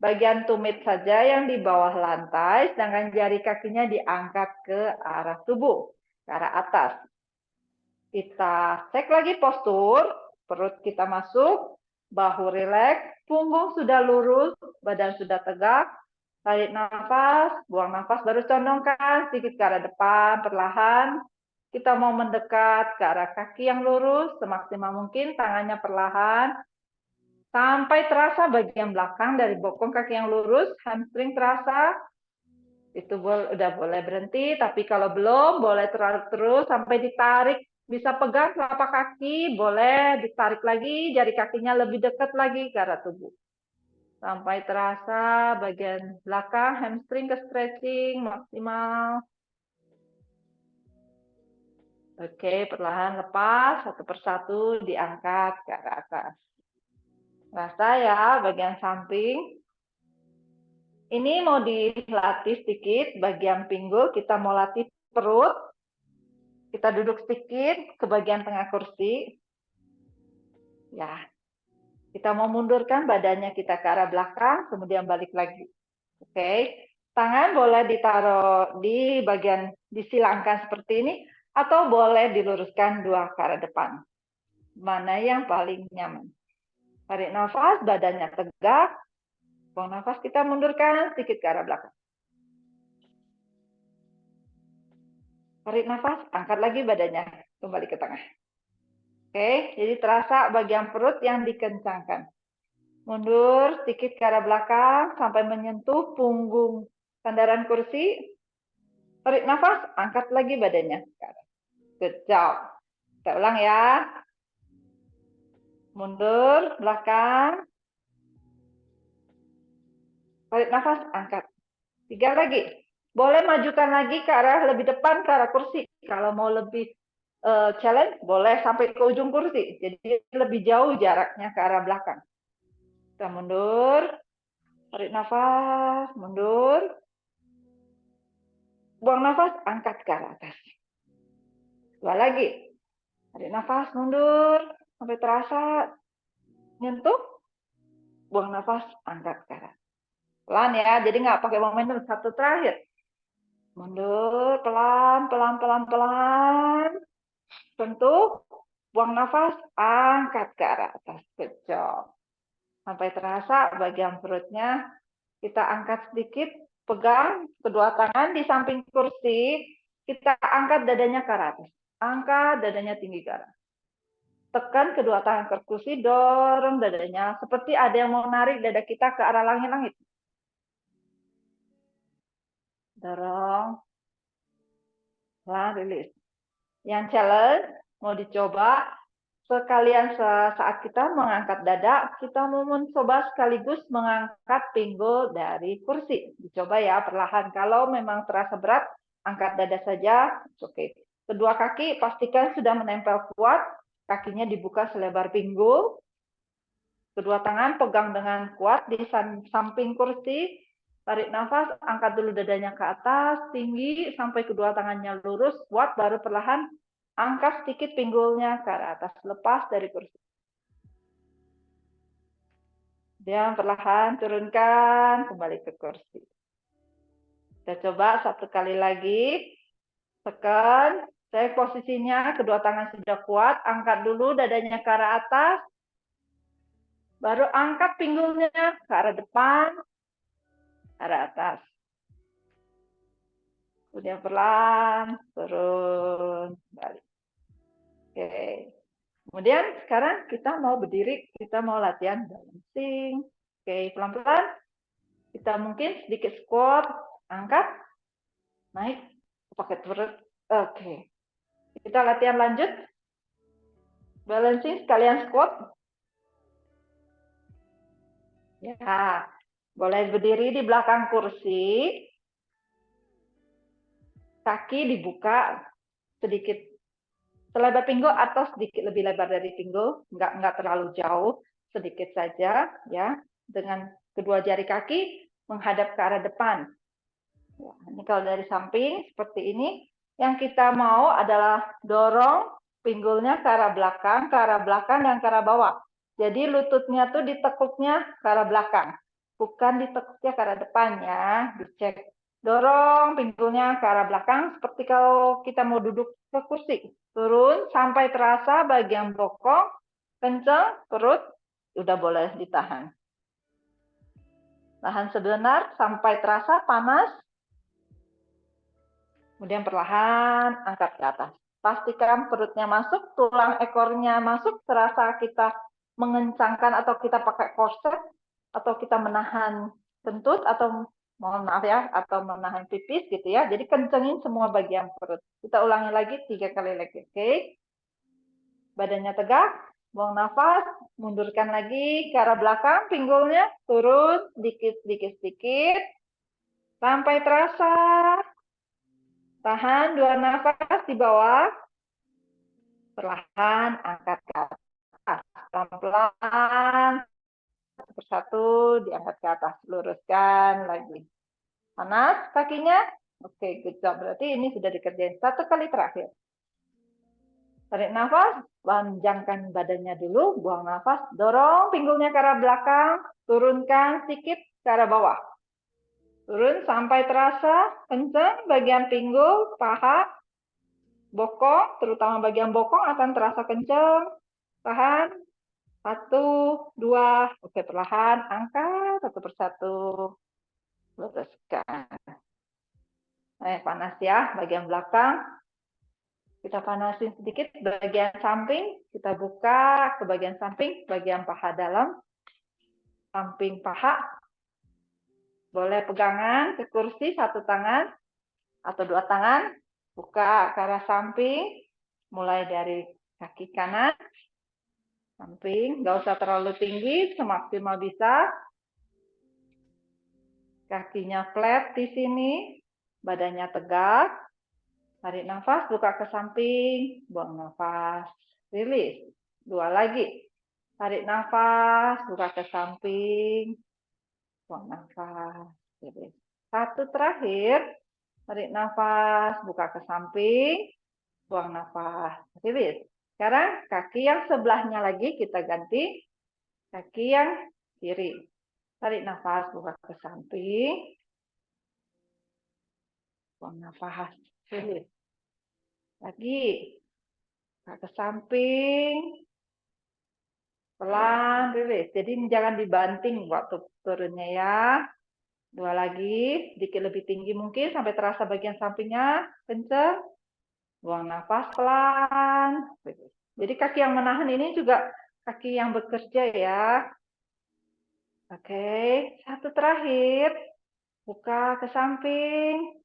Bagian tumit saja yang di bawah lantai, sedangkan jari kakinya diangkat ke arah tubuh, ke arah atas. Kita cek lagi postur, perut kita masuk, bahu rileks, punggung sudah lurus, badan sudah tegak. Tarik nafas, buang nafas, baru condongkan sedikit ke arah depan, perlahan. Kita mau mendekat ke arah kaki yang lurus, semaksimal mungkin tangannya perlahan. Sampai terasa bagian belakang dari bokong kaki yang lurus, hamstring terasa. Itu udah boleh berhenti, tapi kalau belum, boleh terus sampai ditarik. Bisa pegang telapak kaki, boleh ditarik lagi, jari kakinya lebih dekat lagi ke arah tubuh. Sampai terasa bagian belakang, hamstring ke stretching maksimal. Oke, perlahan lepas, satu persatu diangkat ke arah atas. Rasa ya, bagian samping. Ini mau dilatih sedikit bagian pinggul, kita mau latih perut. Kita duduk sedikit ke bagian tengah kursi. Ya, kita mau mundurkan badannya kita ke arah belakang, kemudian balik lagi. Oke, tangan boleh ditaruh di bagian disilangkan seperti ini, atau boleh diluruskan dua ke arah depan. Mana yang paling nyaman? Tarik nafas, badannya tegak. Buang nafas, kita mundurkan sedikit ke arah belakang. Tarik nafas, angkat lagi badannya, kembali ke tengah. Oke, jadi terasa bagian perut yang dikencangkan. Mundur sedikit ke arah belakang sampai menyentuh punggung sandaran kursi. Tarik nafas, angkat lagi badannya. Good job. Kita ulang ya. Mundur, belakang. Tarik nafas, angkat. 3 lagi. Boleh majukan lagi ke arah lebih depan, ke arah kursi. Kalau mau lebih challenge, boleh sampai ke ujung kursi. Jadi lebih jauh jaraknya ke arah belakang. Kita mundur. Tarik nafas, mundur. Buang nafas, angkat ke arah atas. 2 lagi. Tarik nafas, mundur. Sampai terasa. Nyentuh. Buang nafas, angkat ke arah. Pelan ya, jadi nggak pakai momentum. Satu terakhir. Mundur, pelan, pelan, pelan, pelan. Sentuh, buang nafas, angkat ke arah atas. Good job. Sampai terasa bagian perutnya, kita angkat sedikit, pegang kedua tangan di samping kursi, kita angkat dadanya ke arah atas. Angkat dadanya tinggi ke arah. Tekan kedua tangan ke kursi, dorong dadanya, seperti ada yang mau narik dada kita ke arah langit-langit. Dorong, pelan, rilis. Yang challenge, mau dicoba, sekalian saat kita mengangkat dada, kita mau mencoba sekaligus mengangkat pinggul dari kursi. Dicoba ya perlahan. Kalau memang terasa berat, angkat dada saja. Oke. Kedua kaki pastikan sudah menempel kuat. Kakinya dibuka selebar pinggul. Kedua tangan pegang dengan kuat di samping kursi. Tarik nafas, angkat dulu dadanya ke atas, tinggi, sampai kedua tangannya lurus, kuat, baru perlahan angkat sedikit pinggulnya ke arah atas, lepas dari kursi. Dan perlahan turunkan, kembali ke kursi. Kita coba satu kali lagi. Tekan, cek posisinya, kedua tangan sudah kuat, angkat dulu dadanya ke arah atas, baru angkat pinggulnya ke arah depan, ke arah atas. Kemudian pelan, turun, balik. Oke. Kemudian sekarang kita mau berdiri, kita mau latihan balancing. Oke, pelan-pelan. Kita mungkin sedikit squat, angkat, naik, pakai perut. Oke. Kita latihan lanjut. Balancing sekalian squat. Ya, boleh berdiri di belakang kursi. Kaki dibuka sedikit selebar pinggul atau sedikit lebih lebar dari pinggul, nggak terlalu jauh, sedikit saja ya. Dengan kedua jari kaki menghadap ke arah depan. Ya, ini kalau dari samping seperti ini, yang kita mau adalah dorong pinggulnya ke arah belakang dan ke arah bawah. Jadi lututnya tuh ditekuknya ke arah belakang, bukan ditekuknya ke arah depan ya. Dicek. Dorong pinggulnya ke arah belakang seperti kalau kita mau duduk ke kursi. Turun sampai terasa bagian bokong, kencang, perut, udah boleh ditahan. Tahan sebentar sampai terasa panas. Kemudian perlahan angkat ke atas. Pastikan perutnya masuk, tulang ekornya masuk, terasa kita mengencangkan atau kita pakai korset, atau kita menahan kentut, atau mohon maaf ya, atau menahan pipis gitu ya. Jadi kencengin semua bagian perut. Kita ulangi lagi 3 kali lagi, oke? Badannya tegak, buang nafas, mundurkan lagi ke arah belakang, pinggulnya turun sedikit, sampai terasa. Tahan 2 nafas di bawah. Perlahan angkat ke atas. Pelan-pelan. persatu, diangkat ke atas, luruskan lagi. Panas kakinya? Oke, good job. Berarti ini sudah dikerjain 1 kali terakhir. Tarik nafas, panjangkan badannya dulu, buang nafas, dorong pinggulnya ke arah belakang, turunkan sedikit ke arah bawah. Turun sampai terasa kencang bagian pinggul, paha, bokong, terutama bagian bokong akan terasa kencang. Tahan. 1, 2, oke perlahan, angkat satu persatu. Luruskan. Panas ya, bagian belakang. Kita panasin sedikit bagian samping, kita buka ke bagian samping, bagian paha dalam, samping paha. Boleh pegangan ke kursi 1 tangan atau 2 tangan, buka ke arah samping, mulai dari kaki kanan, samping, nggak usah terlalu tinggi, semaksimal bisa. Kakinya flat di sini, badannya tegak. Tarik nafas, buka ke samping, buang nafas, rilis. 2 lagi. Tarik nafas, buka ke samping, buang nafas, rilis. 1 terakhir, tarik nafas, buka ke samping, buang nafas, rilis. Sekarang kaki yang sebelahnya lagi kita ganti, kaki yang kiri. Tarik nafas, buka ke samping, buang nafas, rilis. Lagi, ke samping, pelan, rilis. Jadi jangan dibanting waktu turunnya ya. 2 lagi, sedikit lebih tinggi mungkin sampai terasa bagian sampingnya, kencang. Buang nafas pelan. Rilis. Jadi kaki yang menahan ini juga kaki yang bekerja ya. Oke, 1 terakhir. Buka ke samping.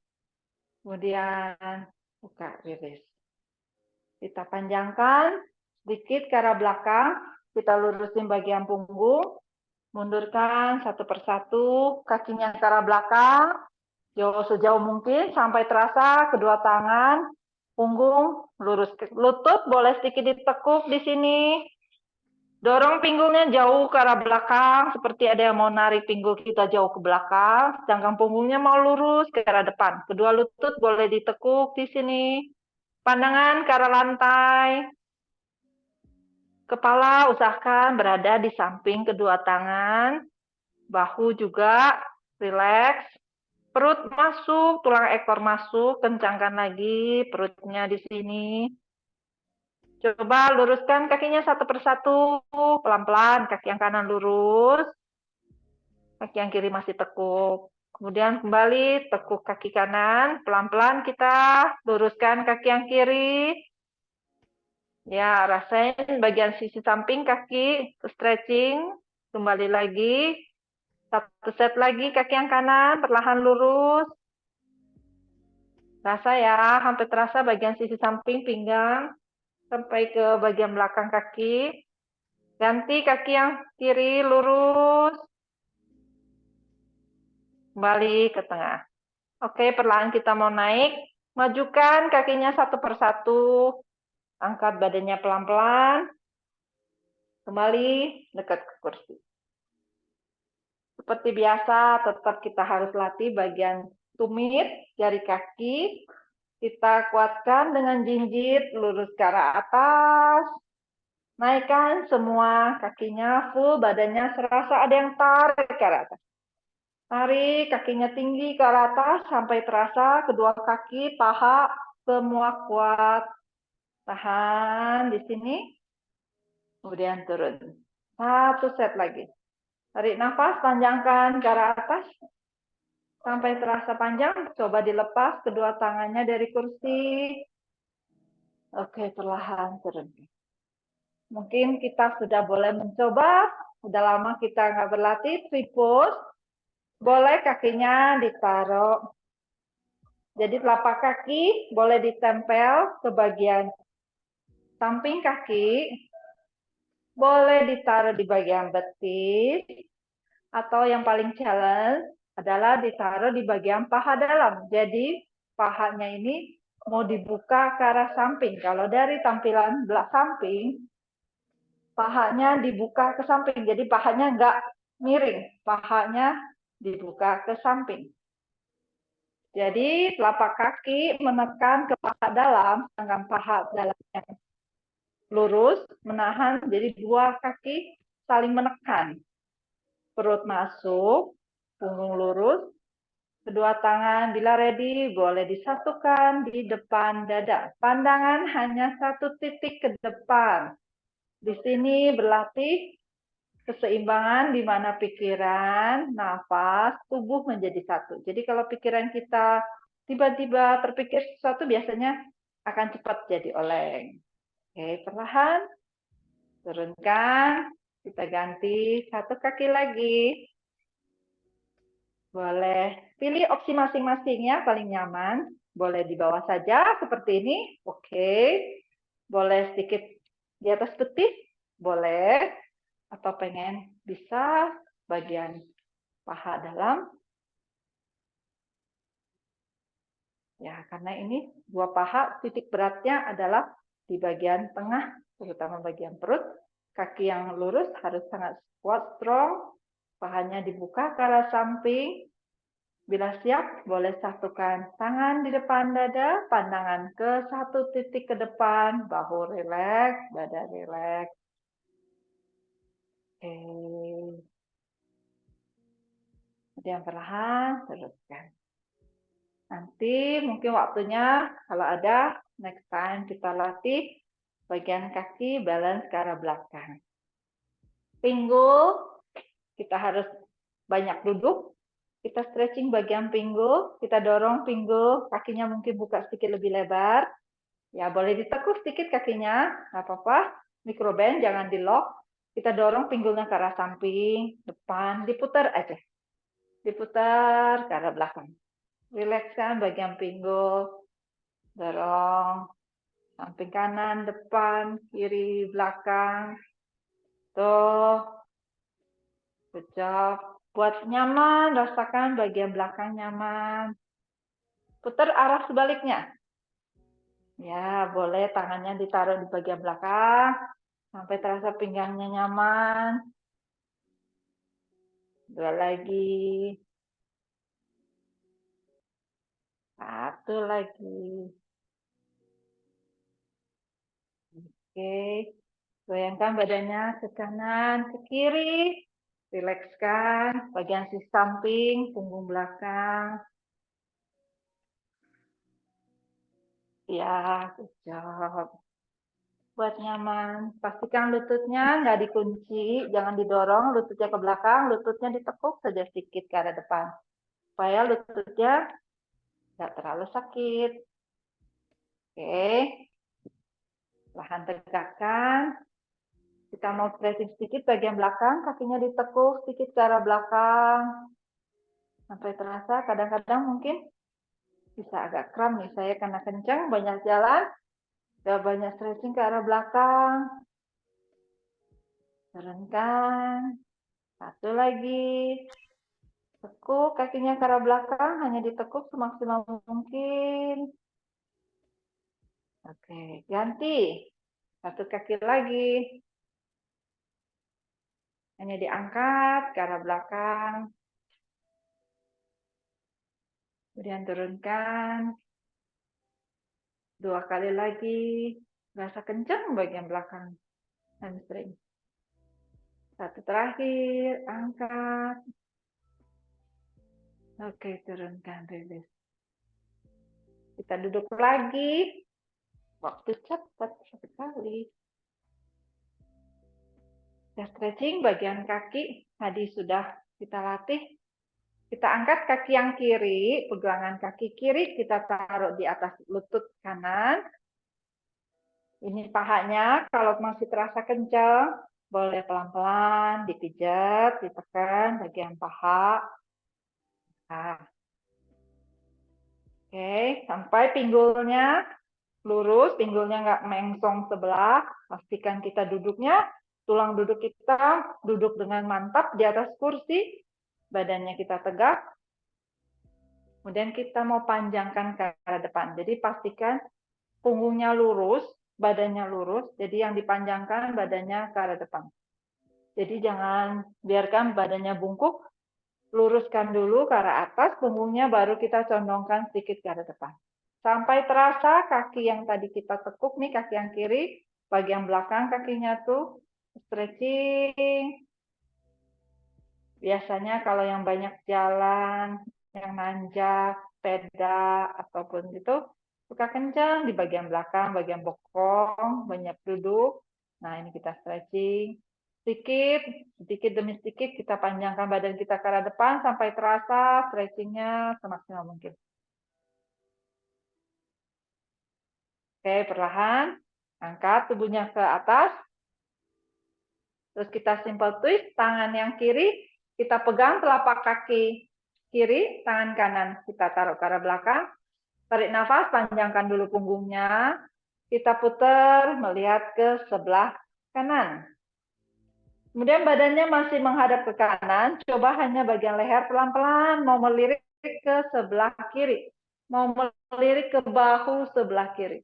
Kemudian buka, rilis. Kita panjangkan sedikit ke arah belakang, kita lurusin bagian punggung, mundurkan 1 persatu, kakinya ke arah belakang, sejauh mungkin sampai terasa kedua tangan, punggung lurus, lutut boleh sedikit ditekuk di sini, dorong pinggulnya jauh ke arah belakang, seperti ada yang mau narik pinggul kita jauh ke belakang, sedangkan punggungnya mau lurus ke arah depan, kedua lutut boleh ditekuk di sini. Pandangan ke arah lantai. Kepala usahakan berada di samping kedua tangan. Bahu juga rileks. Perut masuk, tulang ekor masuk. Kencangkan lagi perutnya di sini. Coba luruskan kakinya 1 persatu. Pelan-pelan. Kaki yang kanan lurus. Kaki yang kiri masih tekuk. Kemudian kembali tekuk kaki kanan. Pelan-pelan kita luruskan kaki yang kiri. Ya, rasain bagian sisi samping kaki, stretching, kembali lagi. 1 set lagi kaki yang kanan, perlahan lurus. Rasa ya, hampir terasa bagian sisi samping pinggang, sampai ke bagian belakang kaki. Ganti kaki yang kiri, lurus. Kembali ke tengah. Oke, perlahan kita mau naik. Majukan kakinya 1 persatu. Angkat badannya pelan-pelan. Kembali dekat ke kursi. Seperti biasa, tetap kita harus latih bagian tumit, jari kaki. Kita kuatkan dengan jinjit, lurus ke arah atas. Naikkan semua kakinya full, badannya serasa ada yang tarik ke arah atas. Tarik kakinya tinggi ke arah atas sampai terasa kedua kaki, paha, semua kuat. Tahan di sini. Kemudian turun. 1 set lagi. Tarik nafas, panjangkan ke arah atas. Sampai terasa panjang, coba dilepas kedua tangannya dari kursi. Oke, perlahan turun. Mungkin kita sudah boleh mencoba. Sudah lama kita nggak berlatih, tripod. Boleh kakinya ditaruh. Jadi telapak kaki boleh ditempel ke bagian samping kaki. Boleh ditaruh di bagian betis. Atau yang paling challenge adalah ditaruh di bagian paha dalam. Jadi pahanya ini mau dibuka ke arah samping. Kalau dari tampilan belah samping, pahanya dibuka ke samping. Jadi pahanya miring, pahanya dibuka ke samping. Jadi telapak kaki menekan ke paha dalam, sedangkan paha dalamnya lurus, menahan, jadi dua kaki saling menekan. Perut masuk, punggung lurus, kedua tangan bila ready boleh disatukan di depan dada. Pandangan hanya satu titik ke depan. Di sini berlatih keseimbangan di mana pikiran, nafas, tubuh menjadi satu. Jadi kalau pikiran kita tiba-tiba terpikir sesuatu biasanya akan cepat jadi oleng. Oke, perlahan turunkan. Kita ganti satu kaki lagi. Boleh pilih opsi masing-masingnya paling nyaman. Boleh di bawah saja seperti ini. Oke. Boleh sedikit di atas betis. Boleh. Atau pengen bisa bagian paha dalam. Ya, karena ini dua paha titik beratnya adalah di bagian tengah, terutama bagian perut. Kaki yang lurus harus sangat kuat, strong. Pahanya dibuka ke arah samping. Bila siap, boleh satukan tangan di depan dada, pandangan ke satu titik ke depan, bahu rileks, dada rileks. Oke. Kemudian perlahan, teruskan. Nanti mungkin waktunya, kalau ada, next time kita latih bagian kaki balance ke arah belakang. Pinggul, kita harus banyak duduk. Kita stretching bagian pinggul, kita dorong pinggul, kakinya mungkin buka sedikit lebih lebar. Ya, boleh ditekuk sedikit kakinya, nggak apa-apa. Microband, jangan di lock. Kita dorong pinggulnya ke arah samping, depan, diputar aja. Diputar ke arah belakang. Rilekskan bagian pinggul, dorong, samping kanan, depan, kiri, belakang. Tuh, good job. Buat nyaman, rasakan bagian belakang nyaman. Putar arah sebaliknya. Ya, boleh tangannya ditaruh di bagian belakang sampai terasa pinggangnya nyaman. Dua lagi. Satu lagi. Oke. Goyangkan badannya ke kanan, ke kiri. Rilekskan bagian sisi samping, punggung belakang. Ya, good job. Buat nyaman. Pastikan lututnya nggak dikunci, jangan didorong, lututnya ke belakang, lututnya ditekuk saja sedikit ke arah depan. Supaya lututnya nggak terlalu sakit. Oke. Lahan tegakkan. Kita mau stretching sedikit bagian belakang, kakinya ditekuk sedikit ke arah belakang. Sampai terasa, kadang-kadang mungkin bisa agak kram nih saya karena kencang, banyak jalan. Udah banyak stretching ke arah belakang. Turunkan. Satu lagi. Tekuk kakinya ke arah belakang, hanya ditekuk semaksimal mungkin. Oke, ganti. Satu kaki lagi. Hanya diangkat ke arah belakang. Kemudian turunkan. Dua kali lagi. Rasa kencang bagian belakang hamstring. Satu terakhir, angkat. Oke, turunkan, rilis. Kita duduk lagi. Waktu cepat sekali. Kita stretching bagian kaki. Tadi sudah kita latih. Kita angkat kaki yang kiri, pegangan kaki kiri kita taruh di atas lutut kanan. Ini pahanya, kalau masih terasa kencang, boleh pelan-pelan dipijat, ditekan bagian paha. Nah. Oke, sampai pinggulnya lurus, pinggulnya nggak mengsong sebelah. Pastikan kita duduknya, tulang duduk kita duduk dengan mantap di atas kursi. Badannya kita tegak. Kemudian kita mau panjangkan ke arah depan. Jadi pastikan punggungnya lurus, badannya lurus. Jadi yang dipanjangkan badannya ke arah depan. Jadi jangan biarkan badannya bungkuk, luruskan dulu ke arah atas, punggungnya baru kita condongkan sedikit ke arah depan. Sampai terasa kaki yang tadi kita tekuk nih, kaki yang kiri, bagian belakang kakinya tuh stretching. Biasanya kalau yang banyak jalan, yang nanjak, sepeda, ataupun gitu, suka kencang di bagian belakang, bagian bokong, banyak duduk. Nah, ini kita stretching. Sedikit, sedikit demi sedikit kita panjangkan badan kita ke arah depan sampai terasa stretchingnya semaksimal mungkin. Oke, perlahan. Angkat tubuhnya ke atas. Terus kita simple twist, tangan yang kiri kita pegang telapak kaki kiri, tangan kanan kita taruh ke arah belakang. Tarik nafas, panjangkan dulu punggungnya. Kita putar melihat ke sebelah kanan. Kemudian badannya masih menghadap ke kanan, coba hanya bagian leher pelan-pelan mau melirik ke sebelah kiri. Mau melirik ke bahu sebelah kiri.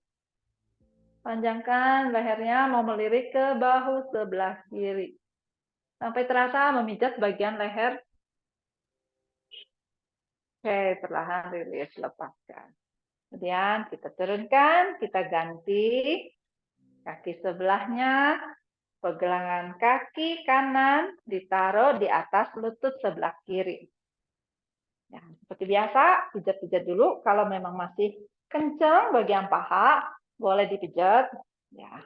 Panjangkan lehernya mau melirik ke bahu sebelah kiri. Sampai terasa memijat bagian leher. Oke, perlahan rilis, lepaskan. Kemudian kita turunkan, kita ganti kaki sebelahnya, pergelangan kaki kanan ditaruh di atas lutut sebelah kiri. Ya, seperti biasa, pijat-pijat dulu. Kalau memang masih kencang bagian paha, boleh dipijat. Ya,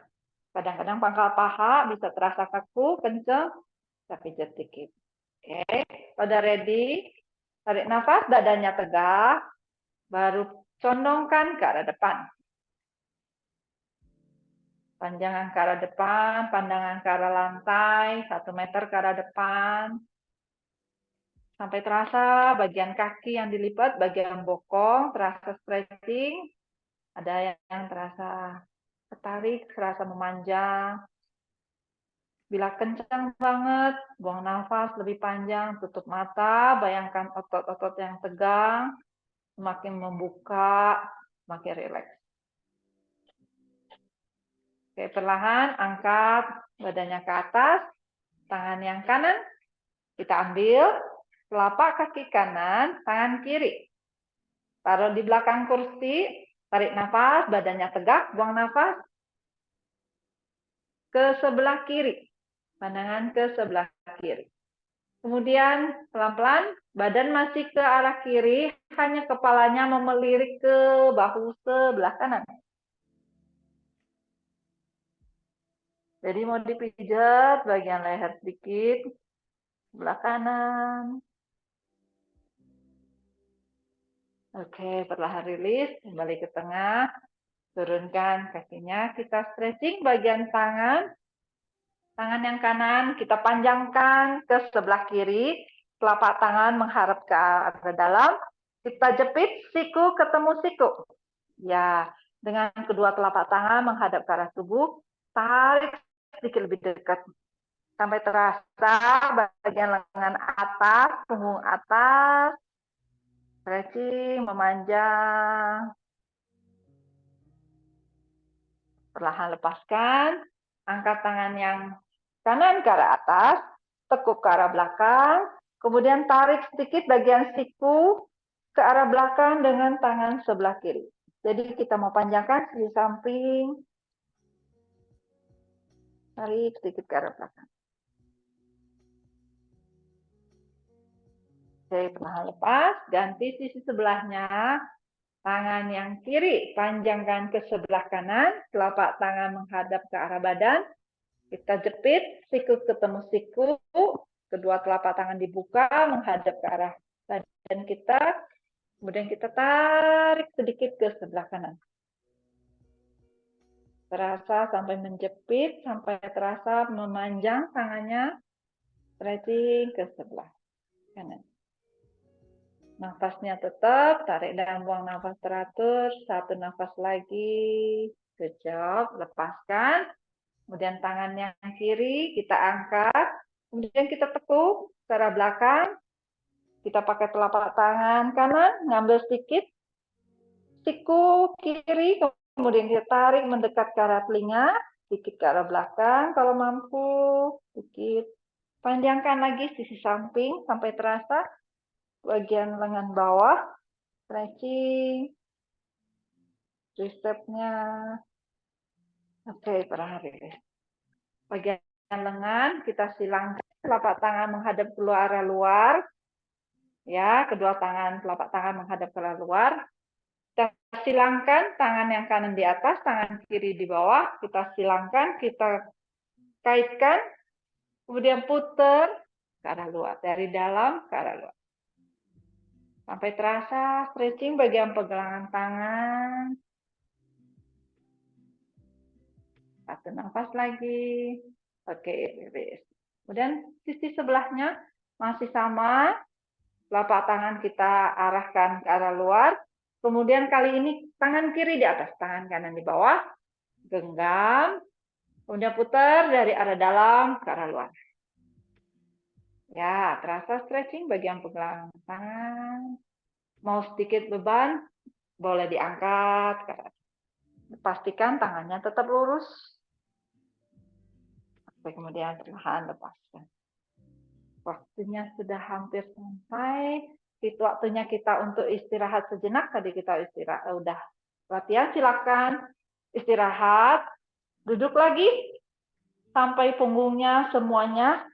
kadang-kadang pangkal paha bisa terasa kaku, kencang, kita pijat dikit. Oke, udah ready, tarik nafas, dadanya tegak, baru condongkan ke arah depan. Panjangan ke arah depan, pandangan ke arah lantai, 1 meter ke arah depan. Sampai terasa bagian kaki yang dilipat, bagian bokong, terasa stretching. Ada yang terasa ketarik, terasa memanjang. Bila kencang banget, buang nafas lebih panjang, tutup mata, bayangkan otot-otot yang tegang, semakin membuka, semakin rileks. Oke, perlahan angkat badannya ke atas, tangan yang kanan kita ambil, telapak kaki kanan, tangan kiri. Taruh di belakang kursi, tarik nafas, badannya tegak, buang nafas. Ke sebelah kiri, pandangan ke sebelah kiri. Kemudian pelan-pelan, badan masih ke arah kiri, hanya kepalanya melirik ke bahu sebelah kanan. Jadi mau dipijat bagian leher sedikit, sebelah kanan. Oke, perlahan rilis, kembali ke tengah. Turunkan kakinya, kita stretching bagian tangan. Tangan yang kanan kita panjangkan ke sebelah kiri. Telapak tangan menghadap ke arah dalam. Kita jepit siku ketemu siku. Ya, dengan kedua telapak tangan menghadap ke arah tubuh. Tarik sedikit lebih dekat. Sampai terasa bagian lengan atas, punggung atas. Stretching, memanjang. Perlahan lepaskan, angkat tangan yang kanan ke arah atas, tekuk ke arah belakang, kemudian tarik sedikit bagian siku ke arah belakang dengan tangan sebelah kiri. Jadi kita mau panjangkan di samping, tarik sedikit ke arah belakang. Oke, perlahan lepas, ganti sisi sebelahnya. Tangan yang kiri panjangkan ke sebelah kanan, telapak tangan menghadap ke arah badan. Kita jepit, siku ketemu siku, kedua telapak tangan dibuka, menghadap ke arah badan kita. Kemudian kita tarik sedikit ke sebelah kanan. Terasa sampai menjepit, sampai terasa memanjang tangannya, stretching ke sebelah kanan. Nafasnya tetap, tarik dan buang nafas teratur, 1 nafas lagi, good job, lepaskan. Kemudian tangan yang kiri kita angkat, kemudian kita tekuk ke arah belakang, kita pakai telapak tangan kanan, ngambil sedikit, siku kiri, kemudian kita tarik mendekat ke arah telinga, sedikit ke arah belakang kalau mampu, sedikit. Panjangkan lagi sisi samping sampai terasa bagian lengan bawah, stretching, tricepsnya. Oke, terakhir. Bagian lengan kita silangkan, telapak tangan menghadap ke arah luar. Ya, kedua tangan, telapak tangan menghadap ke arah luar. Kita silangkan, tangan yang kanan di atas, tangan kiri di bawah. Kita silangkan, kita kaitkan, kemudian putar ke arah luar, dari dalam ke arah luar. Sampai terasa stretching bagian pergelangan tangan. Satu nafas lagi. Oke, release. Kemudian sisi sebelahnya masih sama. Telapak tangan kita arahkan ke arah luar. Kemudian kali ini tangan kiri di atas, tangan kanan di bawah. Genggam. Kemudian putar dari arah dalam ke arah luar. Ya, terasa stretching bagian pergelangan tangan. Mau sedikit beban, boleh diangkat. Pastikan tangannya tetap lurus. Kemudian perlahan lepaskan. Waktunya sudah hampir sampai. Itu waktunya kita untuk istirahat sejenak. Tadi kita istirahat, udah latihan, silakan istirahat. Duduk lagi sampai punggungnya semuanya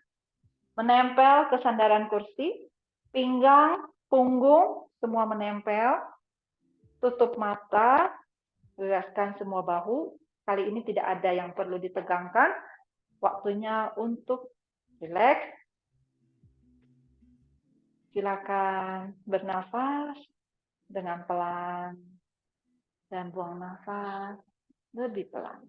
menempel ke sandaran kursi. Pinggang, punggung, semua menempel. Tutup mata, gerakkan semua bahu. Kali ini tidak ada yang perlu ditegangkan. Waktunya untuk rileks. Silakan bernafas dengan pelan dan buang nafas lebih pelan.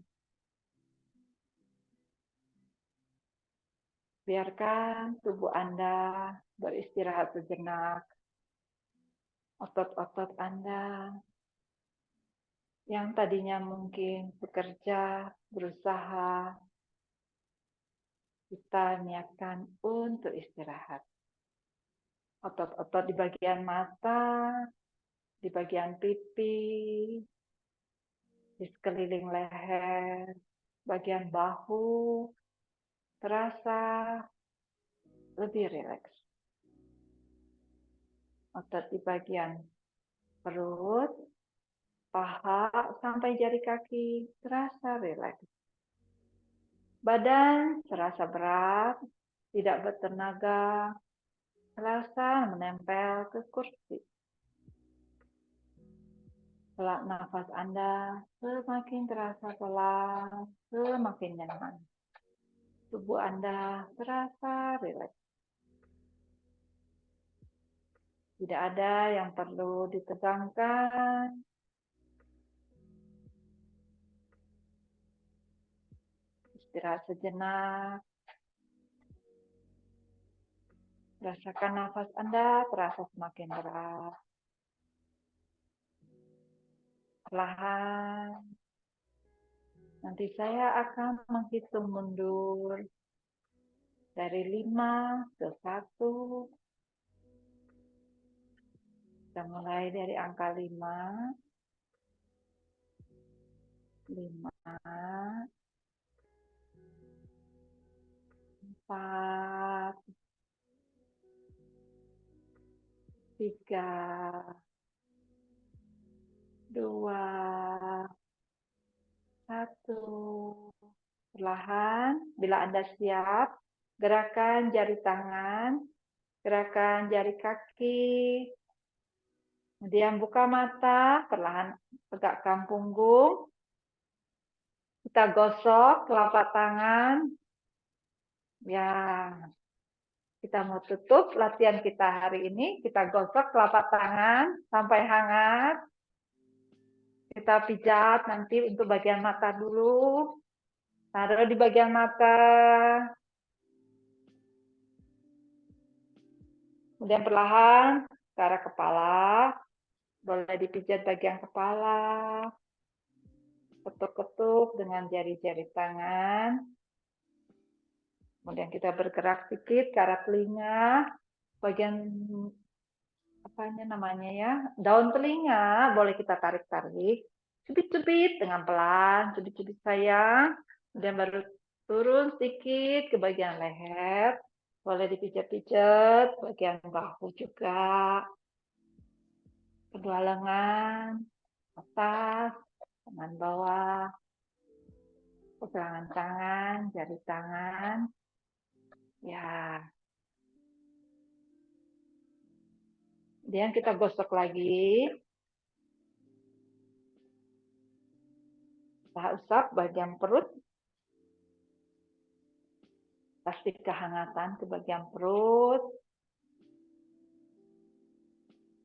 Biarkan tubuh Anda beristirahat sejenak. Otot-otot Anda yang tadinya mungkin bekerja, berusaha, kita niatkan untuk istirahat. Otot-otot di bagian mata, di bagian pipi, di sekeliling leher, bagian bahu, terasa lebih rileks. Otot di bagian perut, paha, sampai jari kaki, terasa rileks. Badan terasa berat, tidak bertenaga, terasa menempel ke kursi. Setelah nafas Anda semakin terasa pelan, semakin nyaman. Tubuh Anda terasa rileks. Tidak ada yang perlu ditegangkan. Istirahat sejenak. Rasakan nafas Anda terasa semakin berat. Perlahan. Nanti saya akan menghitung mundur dari 5 ke 1. Kita mulai dari angka 5. 5, 4, 3, 2, 1. Perlahan, bila Anda siap, gerakan jari tangan, gerakan jari kaki, kemudian buka mata, perlahan tegakkan punggung, kita gosok telapak tangan. Ya, kita mau tutup latihan kita hari ini, kita gosok telapak tangan sampai hangat. Kita pijat nanti untuk bagian mata dulu. Taruh di bagian mata. Kemudian perlahan ke arah kepala. Boleh dipijat bagian kepala. Ketuk-ketuk dengan jari-jari tangan. Kemudian kita bergerak sedikit ke arah telinga. Bagian apanya namanya ya? Daun telinga boleh kita tarik-tarik. Cubit-cubit dengan pelan. Cubit-cubit sayang. Kemudian baru turun sedikit ke bagian leher. Boleh dipijat-pijat bagian bahu juga. Kedua lengan, atas, tangan bawah, pergelangan tangan, jari tangan. Ya. Kemudian kita gosok lagi. Kita usap bagian perut. Kasih kehangatan ke bagian perut.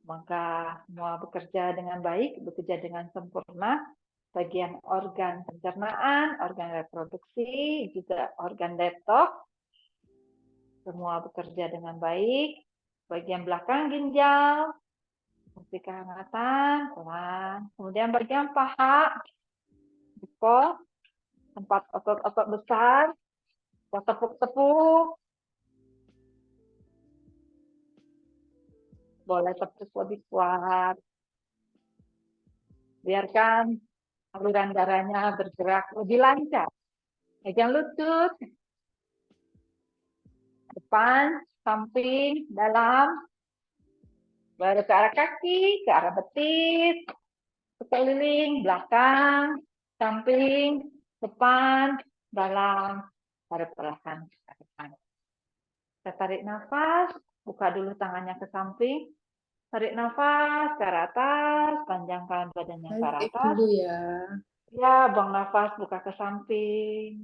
Maka semua bekerja dengan baik, bekerja dengan sempurna. Bagian organ pencernaan, organ reproduksi, juga organ detox. Semua bekerja dengan baik. Bagian belakang ginjal, kasih kehangatan, pelan. Kemudian bagian paha, jempol, tempat otot-otot besar, kita tepuk-tepuk. Boleh tepuk lebih kuat. Biarkan aliran darahnya bergerak lebih lancar. Bagian lutut, depan, samping, dalam, baru ke arah kaki, ke arah betis, sekeliling, belakang, samping, depan, dalam, baru perlahan ke depan. Kita tarik nafas, buka dulu tangannya ke samping, tarik nafas ke arah atas, panjangkan badannya ke arah atas. Dulu ya. Ya, buang nafas, buka ke samping.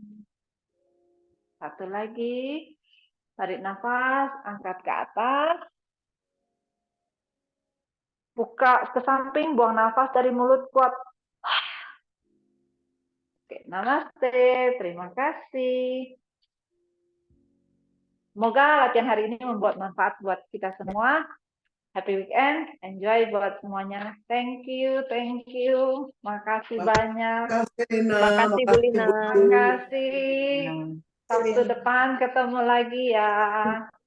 Satu lagi, tarik nafas, angkat ke atas. Buka ke samping, buang nafas dari mulut kuat. Oke, namaste, terima kasih. Semoga latihan hari ini membuat manfaat buat kita semua. Happy weekend, enjoy buat semuanya. Thank you, thank you. Makasih banyak. Terima kasih, Bu Lina. Terima kasih. Sabtu depan ketemu lagi ya.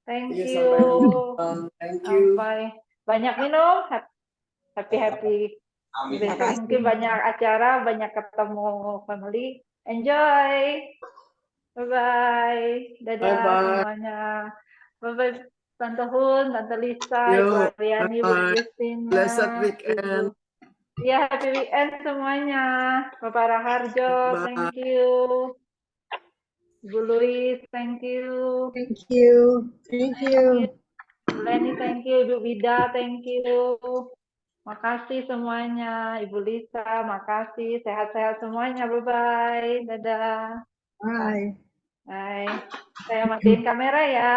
Thank you. Thank you. Sampai banyak minum. Happy. Besok mungkin banyak acara, banyak ketemu family. Enjoy. Bye-bye. Dadah Bye-bye. semuanya. Bye-bye Tante Hun, Tante Lisa, Yo, Ibu Ariani, Ibu bye-bye. Christina. Blessed weekend. Ya, happy weekend semuanya. Bapak Raharjo, Bye. thank you. Ibu Louis, thank you. Thank you. Thank you. Bu Leni, thank you. Ibu Wida, thank you. Makasih semuanya. Ibu Lisa, makasih. Sehat-sehat semuanya. Bye-bye. Dadah. Bye. Bye. Saya matiin kamera ya.